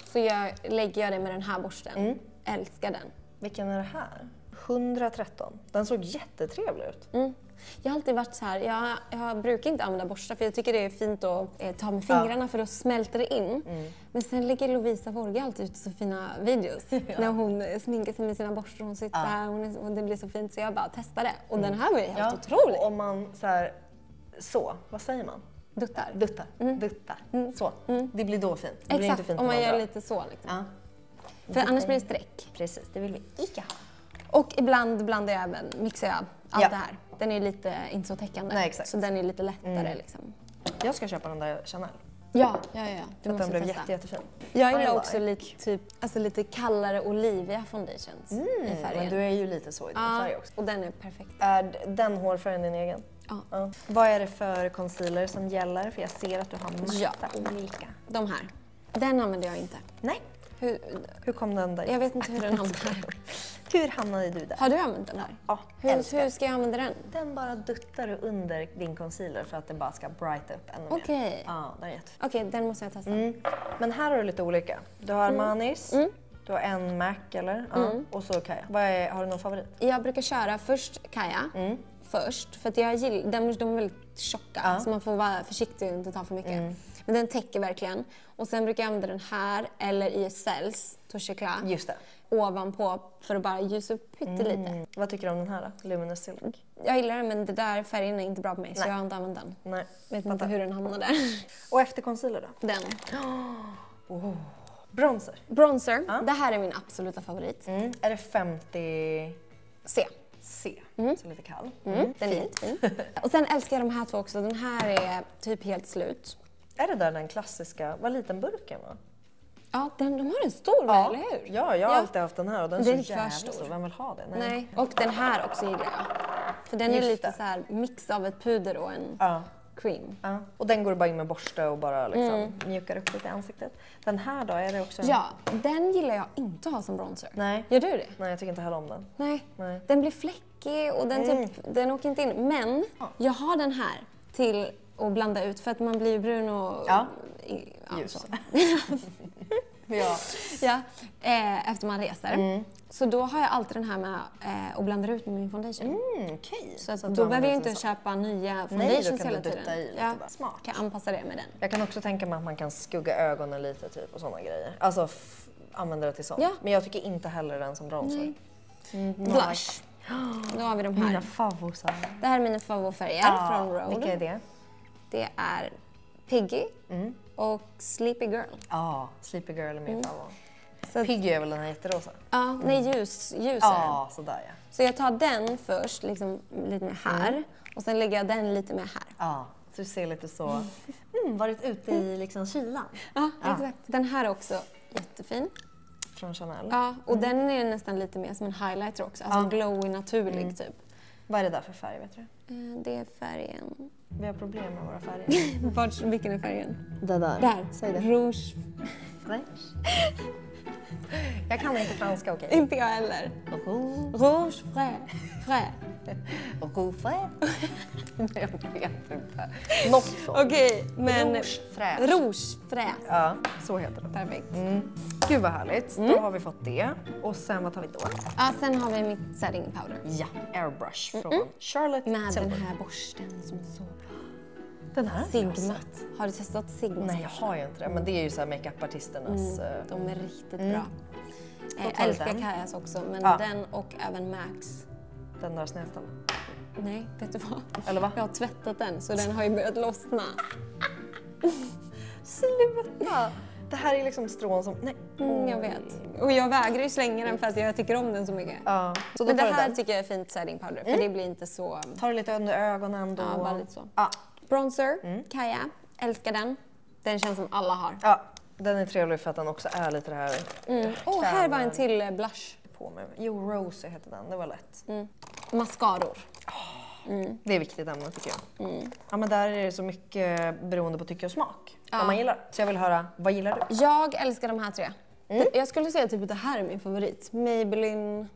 så lägger jag det med den här borsten. Älskar den. du? Vilken är det här? 113. Den såg jättetrevlig ut. Jag har alltid varit så här, jag brukar inte använda borstar för jag tycker det är fint att ta med fingrarna för då smälter det in. Men sen lägger Lovisa Forge alltid ut så fina videos när hon sminkar sig med sina borstar. Hon sitter här och det blir så fint så jag bara testar det. Och den här var ju helt otrolig. Och om man så här, vad säger man? Duttar. Duttar. Så. Det blir då fint. Det blir Exakt, inte fint om man när gör drar. lite så liksom. Ja. För annars blir det streck. Precis, det vill vi inte ha. Och ibland blandar jag även, mixar jag allt Ja. det här. Den är lite inte så täckande. Nej, exakt. Så den är lite lättare liksom. Jag ska köpa den där Chanel. Ja. Du Den måste blev testa. jättefin. Jag I gillar också like. lite kallare oliviga foundations i färgen. Men du är ju lite så i din färg också. Och den är perfekt. Är den hårfärgen din egen? Ja. Vad är det för concealer som gäller? För jag ser att du har massa olika. De här. Den använder jag inte. Nej. Hur, Hur kom den där? jag vet inte hur den hamnar. Hur hamnade du där? Har du använt den här? Ja, älskar. Hur ska jag använda den? Den bara duttar du under din concealer för att det bara ska brighta upp ännu mer. Okej. Ja, den är jättefin. Okej, den måste jag testa. Men här har du lite olika. Du har Armanis, du har en MAC eller? Ja. Och så Kaja. Har du någon favorit? Jag brukar köra först Kaja. Först, för att jag gillar, de är väldigt tjocka så man får vara försiktig och inte ta för mycket. Men den täcker verkligen. Och sen brukar jag använda den här eller ISLs Touche Éclat Just det. ovanpå för att bara ljusa upp pyttelite. Vad tycker du om den här då? Luminous Silk? Jag gillar den men det där färgen är inte bra på mig så jag har inte använt den. Nej. Vet inte hur den hamnade. Och efter concealer då? Den. Bronzer. Bronzer. Det här är min absoluta favorit. Är det 50 C. C? Så lite kall. Den är jättefin. Och sen älskar jag de här två också. Den här är typ helt slut. Är det där den klassiska, vad liten burken var? Ja, de har en stor med, eller hur? Ja, jag har alltid haft den här och den är Den är så för jävla stor. stor. Vem vill ha det? Nej. Och den här också gillar jag. För den är Just lite det. så här mix av ett puder och en cream. Ja. Och den går bara in med borste och bara liksom mjukar upp lite i ansiktet. Den här då, är det också en... Ja, den gillar jag inte att ha som bronzer. Nej. Gör du det? Nej, jag tycker inte heller om den. Nej. Nej. Den blir fläckig och den åker inte in. Men jag har den här till att blanda ut för att man blir ju brun och... Ljus. så. Ja. Efter man reser. Så då har jag alltid den här med och blandar ut med min foundation. Okej. Så att du då behöver använder jag inte den så. köpa nya Nej, då foundations kan hela du dutta tiden. i lite bara. Smart. Kan anpassa det med den. Jag kan också tänka mig att man kan skugga ögonen lite typ och sådana grejer. Alltså använda det till sånt. Ja. Men jag tycker inte heller den som bronzer. Blush. Då har vi de här. Mina favosar. Det här är mina favoritfärger från Rhode. Vilka är det? Det är Piggy och Sleepy Girl. Ja, Sleepy Girl är min favorit. Så, Piggy är väl den här jätterosa? ja, nej ljus är den. Ja, sådär ja. Så jag tar den först, liksom lite mer här. Och sen lägger jag den lite mer här. Ja, så du ser lite så... varit ute i liksom kylan. Ja, exakt. Den här är också jättefin. Från Chanel. Ja, och den är nästan lite mer som en highlighter också. Alltså en glowy, naturlig typ. Vad är det där för färg, vet du? Det är färgen... Vi har problem med våra färger. Vilken är färgen? Det där. Där. Säg det. Rouge. French. Jag kan inte franska, okej. Inte jag heller. Rouge frä. Och rouge. Jag vet inte. Något sånt. Okej, men Rouge fräs. Ja, så heter det. Perfekt. Gud vad härligt. Då har vi fått det. Och sen vad tar vi då? Ja, sen har vi mitt setting powder. Ja, airbrush från Charlotte Med Tilbury. den här borsten som är så bra. Den här Sigmat. Har du testat Sigmat? Nej, jag har ju inte det. Men det är ju så här makeup-artisternas... De är riktigt bra. Då Jag tar vi älskar den. Kajas också, men den och även Max. Den där snedställda. Nej, vet du vad? Eller va? Jag har tvättat den så den har ju börjat lossna. Sluta! Det här är liksom strån som... Nej. Jag vet. Och jag vägrar ju slänga den för att jag tycker om den så mycket. Ja. Så då Men det tar du här den. tycker jag är fint setting powder, för det blir inte så... Tar du lite under ögonen då? Ja, bara lite så. Ja. Bronzer, Kaja. Älskar den. Den känns som alla har. Ja, den är trevlig för att den också är lite det här... Här var en till blush. På mig. Jo, Rosy heter den. Det var lätt. Mascaror. Det är viktigt ämne tycker jag. Ja, men där är det så mycket beroende på tycke och smak. Vad man gillar. Så jag vill höra, vad gillar du? Jag älskar de här 3. Jag skulle säga typ att det här är min favorit. Maybelline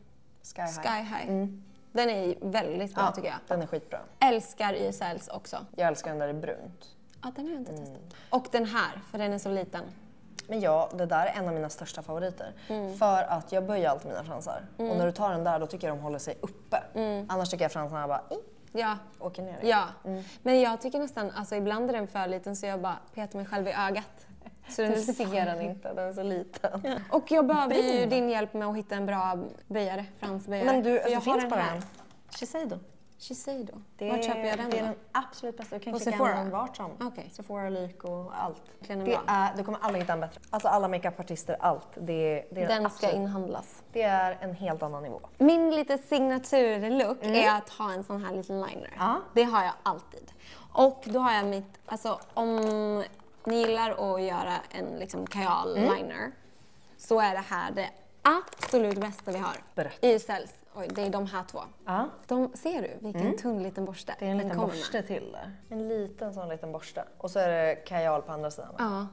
Sky High. Sky High. Den är väldigt bra tycker jag. Den är skitbra. Älskar YSLs också. Jag älskar den där i brunt. Ja, den har jag inte testat. Och den här, för den är så liten. Men ja, det där är en av mina största favoriter. För att jag böjer alltid mina fransar. Och när du tar den där, då tycker jag de håller sig uppe. Annars tycker jag fransarna bara Ja. åker ner. Ja. Men jag tycker nästan, alltså ibland är den för liten så jag bara petar mig själv i ögat. Så den ser den inte, den är så liten. Och jag behöver ju din hjälp med att hitta en bra böjare, fransböjare. Men du, för det jag finns har bara här. en. Shiseido. Shiseido. Det Vart köper jag den Det är då? den absolut bästa. Du kan På klicka Sephora? hem den vart som. Okej. Sephora, Lyko, allt. Den är Det bra. är, du kommer aldrig hitta en bättre. Alltså alla makeupartister, allt. Det är Den ska absolut- inhandlas. Det är en helt annan nivå. Min lite signaturlook är att ha en sån här liten liner. Ja. Det har jag alltid. Och då har jag mitt, alltså om ni gillar att göra en liksom kajal liner så är det här det absolut bästa vi har. Berätta. YSLs. Oj, det är de här 2. Ja. Ser du vilken tunn liten borste? Det är en den liten kommer borste med. till där. En liten borste. Och så är det kajal på andra sidan. Ja.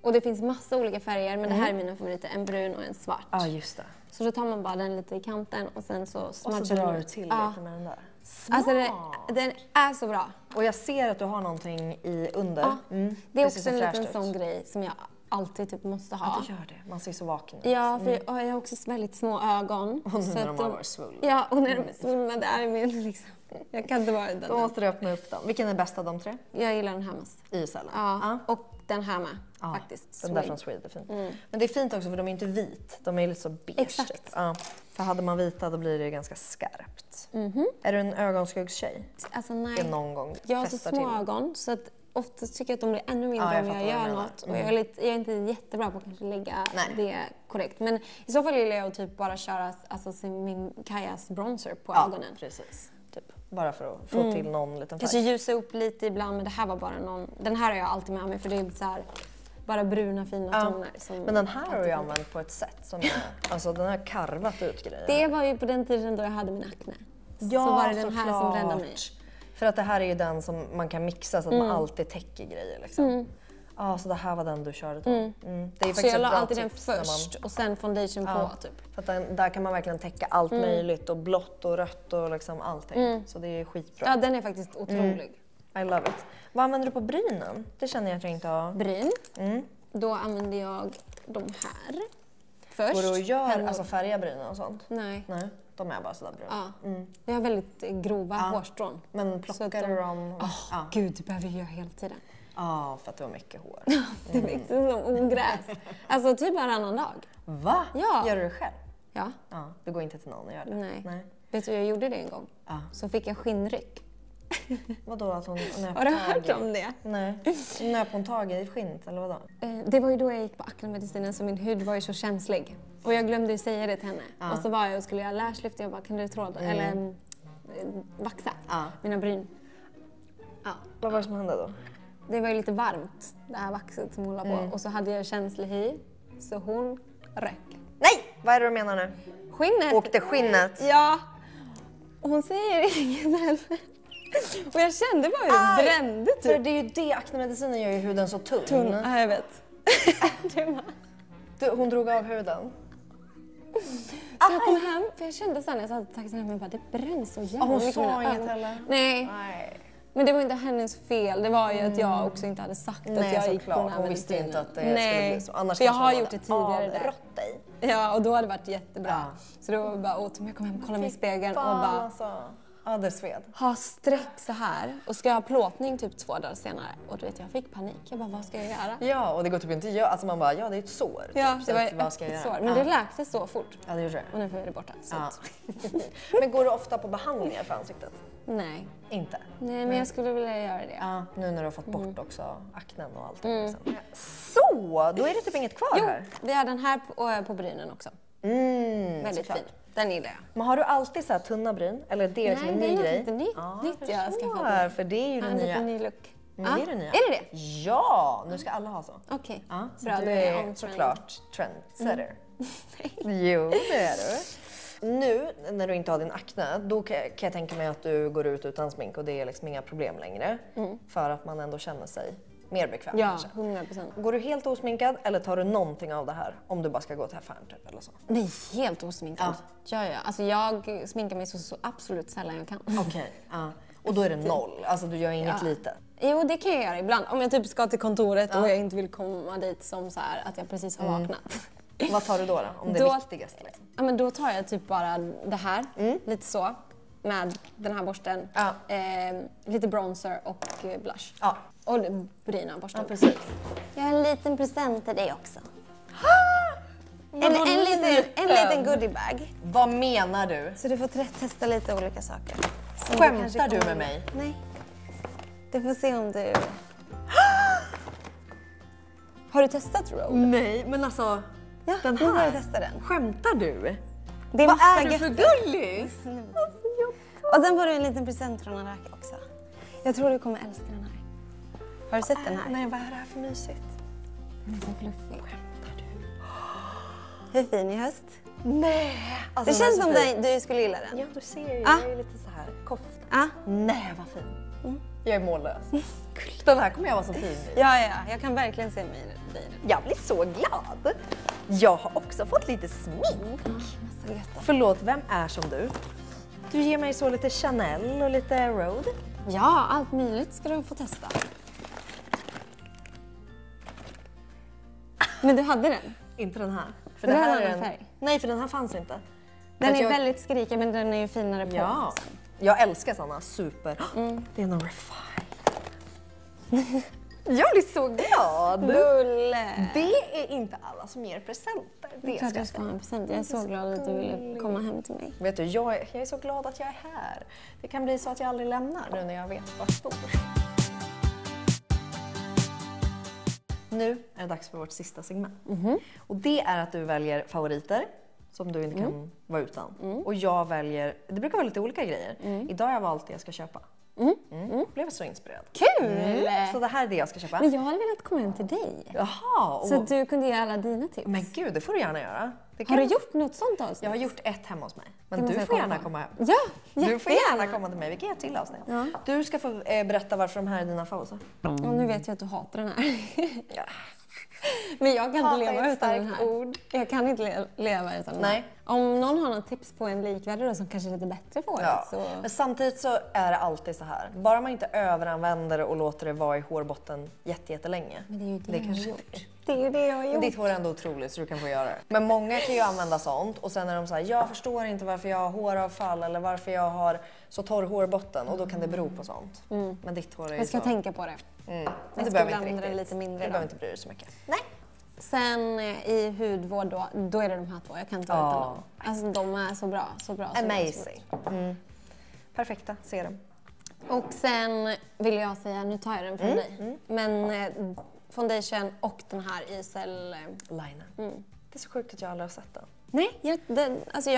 Och det finns massa olika färger, men det här är mina favoriter. En brun och en svart. Ja, just det. Så då tar man bara den lite i kanten och sen så Och smudgar så drar man du ut. till Ja. lite med den där. Alltså den är så bra. Och jag ser att du har någonting i under. Ja. Det är ser också så en fräscht liten ut. sån grej som jag alltid typ måste ha. Ja, det gör det. Man ser så vaken ut. Ja, för jag har också väldigt små ögon. Och nu så när att de har varit svullna. Ja, och när de är svullna, det är min liksom. Jag kan inte vara den. Då måste du öppna upp dem. Vilken är bäst av de 3? Jag gillar den här mest. YSL. Ja, och den här med Ja, faktiskt. Den där från Swede är fin. Men det är fint också för de är inte vit. De är lite så beige. Exakt. Typ. Ja. För hade man vita då blir det ganska skarpt. Är du en ögonskuggstjej? Alltså Det nej. är någon gång Jag har så festar små till. ögon så att oftast tycker jag att de blir ännu mindre Ja, jag om fattar jag vad du gör menar. något. Och jag är inte jättebra på att kanske lägga Nej. det korrekt. Men i så fall gillar jag att typ bara köra alltså, min Kajas bronzer på Ja, ögonen. precis. Typ. Bara för att få till någon liten Kanske färg. ljusa upp lite ibland, men det här var bara någon... Den här har jag alltid med mig för det är så här, bara bruna fina toner. Som Men den här har du alltid ju funkar. använt på ett sätt som är... Alltså den har karvat ut grejer. Det var ju på den tiden då jag hade min akne. Ja, så var det den här som såklart. räddade mig. För att det här är ju den som man kan mixa så att man alltid täcker grejer liksom. Ja, så det här var den du körde då. Det är ju Så faktiskt jag ett la bra alltid den tips när först och sen foundation på typ. För att där kan man verkligen täcka allt möjligt och blått och rött och liksom allting. Så det är skitbra. Ja, den är faktiskt otrolig. I love it. Vad använder du på brynen? Det känner jag att jag inte har. Bryn. Då använder jag de här först. Går du och gör, Pennor. alltså färga brynen och sånt? Nej. Nej, de är bara sådär bruna. Ja. Jag har väldigt grova hårstrån. Men Så att plockar du dem? Ja, Gud, det behöver jag göra hela tiden. för att du har mycket hår. Det växer som ogräs. Alltså typ varannan dag. Va? Ja. Gör du det själv? Ja. Ja, du går inte till någon och gör det? Nej. Vet du, jag gjorde det en gång. Ja. Så fick jag skinnryck. Vadå att hon nöp Har du tag hört i- om det? Nej. Nöp hon tag i skinnet eller vadå? Det var ju då jag gick på aknemedicinen så min hud var ju så känslig. Och jag glömde ju säga det till henne. Och så var jag och skulle göra lashlift och jag bara, kan du tråda? Eller vaxa mina bryn. Ja. Vad var det som hände då? Det var ju lite varmt, det här vaxet som hon la på. Och så hade jag känslig hy, så hon rök. Nej! Vad är det du menar nu? Skinnet! Åkte skinnet? Ja! Och hon säger inget heller. Och jag kände bara hur det brände För typ. det är ju det, aknemedicinen gör ju huden så tunn. Ja, jag vet. Det var... Hon drog av huden. Så jag kom hem, för jag kände sen när jag satt i taxin hemma, bara, det bränns så jävla Hon mycket i sa mina inget ögon. heller? Nej. Men det var inte hennes fel. Det var ju att jag också inte hade sagt att jag gick på den här hon visste medicinen. inte att det skulle bli så. Annars för jag kanske har hon gjort det tidigare där. avrått dig. Ja, och då hade det varit jättebra. Så då var det bara, jag kom hem och kollade mig i spegeln och bara... Alltså. Ja, det sved. Ha streck så här och ska jag ha plåtning typ 2 dagar senare. Och du vet, jag fick panik. Jag bara, vad ska jag göra? Ja, och det går typ inte att göra. Alltså man bara, ja det är ett sår. Ja, typ. det var vad ska jag ett göra? sår. Men det läkte så fort. Ja, det gjorde det. Och nu får jag det borta. Så. Ja. Men går du ofta på behandlingar för ansiktet? Nej. Inte? Nej, men jag skulle vilja göra det. Ja, nu när du har fått bort också aknen och allt. Liksom. Så, då är det typ inget kvar här. Vi har den här på brynen också. Väldigt fin. Den gillar jag. Men har du alltid så här tunna bryn? Eller är det liksom en ny grej? Nej, det är något nytt jag har skaffat mig. För det är ju det En nya. liten ny look. Det är det nya. Är det det? Ja, nu ska alla ha så. Okej. Ja, så Bra, du då är jag är on trend. såklart trendsetter. Jo, det är du. Nu när du inte har din akne, då kan jag tänka mig att du går ut utan smink och det är liksom inga problem längre. För att man ändå känner sig mer bekväm Ja, kanske. 100%. Går du helt osminkad eller tar du någonting av det här om du bara ska gå till affären typ eller så? Nej, helt osminkad. Ja. Alltså jag sminkar mig så absolut sällan jag kan. Okej, ja. Och då är det noll, alltså du gör inget litet? Jo, det kan jag göra ibland. Om jag typ ska till kontoret och jag inte vill komma dit som så här att jag precis har vaknat. Vad tar du då om det är viktigast? Liksom? Ja, men då tar jag typ bara det här, lite så, med den här borsten. Ja. Lite bronzer och blush. Ja. Och bryna borsten. Ja, precis. Jag har en liten present till dig också. Vadå En liten goodiebag. Vad menar du? Så du får testa lite olika saker. Skämtar du med mig? Nej. Du får se om du... Har du testat Roll? Nej, men alltså Ja, den nu får här. du testa den. Skämtar du? Det är Vad massa är du för götter. gullis? Och sen får du en liten present från Araki också. Jag tror du kommer älska den här. Har du sett den här? Nej, vad är det här för mysigt? Den är så fluffig. Hur fin i höst? Nej! Alltså, Det den är känns så som fin. du skulle gilla den. Ja, du ser ju. Ah. Jag är lite så här kofta. Ja. Nej, vad fin. Jag är mållös. Den här kommer jag vara så fin i. Ja, jag kan verkligen se mig i den. Jag blir så glad. Jag har också fått lite smink. Massa götter. Förlåt, vem är som du? Du ger mig så lite Chanel och lite Rode. Ja, allt möjligt ska du få testa. Men du hade den? Inte den här. För Det här är en är annan färg. Nej, för den här fanns inte. Den att är jag- väldigt skrikig, men den är ju finare på. Ja, jag älskar såna super. Det är någon refine. Jag blir så glad. Bulle! Det är inte alla som ger presenter. Det Klart ska jag ska ha en present. Jag är så glad att du ville komma hem till mig. Vet du, jag är så glad att jag är här. Det kan bli så att jag aldrig lämnar nu när jag vet var jag står. Nu är det dags för vårt sista segment. Och det är att du väljer favoriter som du inte kan vara utan. Och jag väljer, det brukar vara lite olika grejer. Idag har jag valt det jag ska köpa. Blev så inspirerad. Kul! Så det här är det jag ska köpa. Men jag hade velat komma hem till dig. Jaha! Så att du kunde ge alla dina tips. Men gud, det får du gärna göra. Det Har kan- du gjort något sånt avsnitt? Jag har gjort ett hemma hos mig. Men Det måste du jag får kolla gärna på. komma hem. Ja, Du får jättegärna. gärna komma till mig. Vi kan göra ett till avsnitt. Ja. Du ska få berätta varför de här är dina favoriter. Och nu vet jag att du hatar den här. Ja. Men jag kan inte Hatar är leva ett utan den starkt här. ord. Jag kan inte leva utan den här. Nej. Om någon har något tips på en likvärdig då, som kanske är lite bättre för året Ja. så... Men samtidigt så är det alltid så här. Bara man inte överanvänder det och låter det vara i hårbotten jättelänge. Men det är ju det, Det jag har kanske- gjort. Det är ju det jag har Men gjort. ditt hår är ändå otroligt så du kan få göra det. Men många kan ju använda sånt och sen är de så här, jag förstår inte varför jag har håravfall eller varför jag har så torr hårbotten och då kan det bero på sånt. Men ditt hår är ju Jag ska så... tänka på det. Men Jag du ska behöver blanda inte det riktigt. lite mindre Du då. behöver inte bry dig så mycket. Nej. Sen i hudvård då är det de här två. Jag kan inte vara utan dem. Alltså de är så bra, så bra. Så bra. Amazing. Perfekta serum. Och sen vill jag säga, nu tar jag den från dig. Men foundation och den här Isel... Liner. Det är så sjukt att jag aldrig har sett den. Nej, jag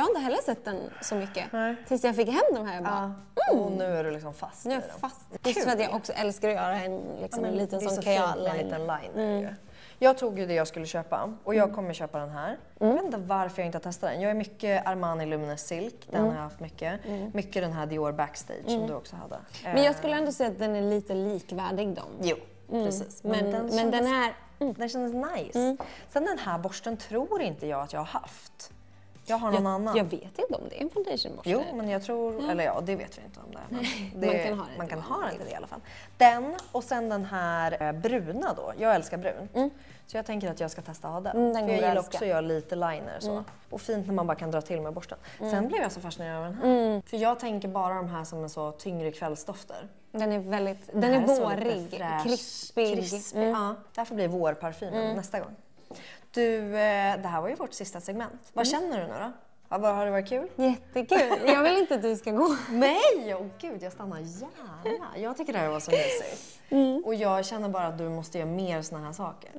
har inte heller sett den så mycket. Nej. Tills jag fick hem de här. Jag bara, Och nu är du liksom fast nu är i jag den. fast. Just för att jag också älskar att göra en liten det är sån så kajal. fint med en liten liner ju. Jag tog ju det jag skulle köpa och jag kommer köpa den här. Jag vet inte varför jag inte har testat den. Jag är mycket Armani Luminous Silk, den har jag haft mycket. Mycket den här Dior Backstage som du också hade. Men jag skulle ändå säga att den är lite likvärdig dem. Jo, precis. Men den kändes- är Den kändes nice. Sen den här borsten tror inte jag att jag har haft. Jag har någon annan. Jag vet inte om det är en foundationborste. Jo, men jag tror, eller ja, det vet vi inte om det är. Men Man kan ha det till det i alla fall. Den och sen den här bruna då. Jag älskar brun. Så jag tänker att jag ska testa att ha den. För jag gillar också att göra lite liner så. Och fint när man bara kan dra till med borsten. Sen blev jag så fascinerad av den här. För jag tänker bara de här som är så tyngre kvällsdofter. Den är väldigt, den är vårig, krispig. Ja, därför blir vårparfymen nästa gång. Du, det här var ju vårt sista segment. Vad känner du nu då? Har det varit kul? Jättekul. Jag vill inte att du ska gå. Nej, gud jag stannar gärna. Jag tycker det här var så mysigt. Och jag känner bara att du måste göra mer såna här saker.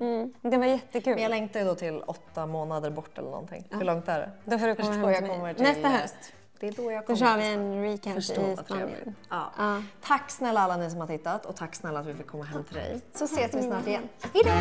Det var jättekul. Men jag längtar ju då till 8 månader bort eller någonting. Hur långt är det? Då får du komma hem till mig. Nästa höst. Det är då jag Då kommer. kör vi en recap i Spanien. Ja. Tack snälla alla ni som har tittat och tack snälla att vi fick komma hem till dig. Så ses vi snart igen. Hejdå!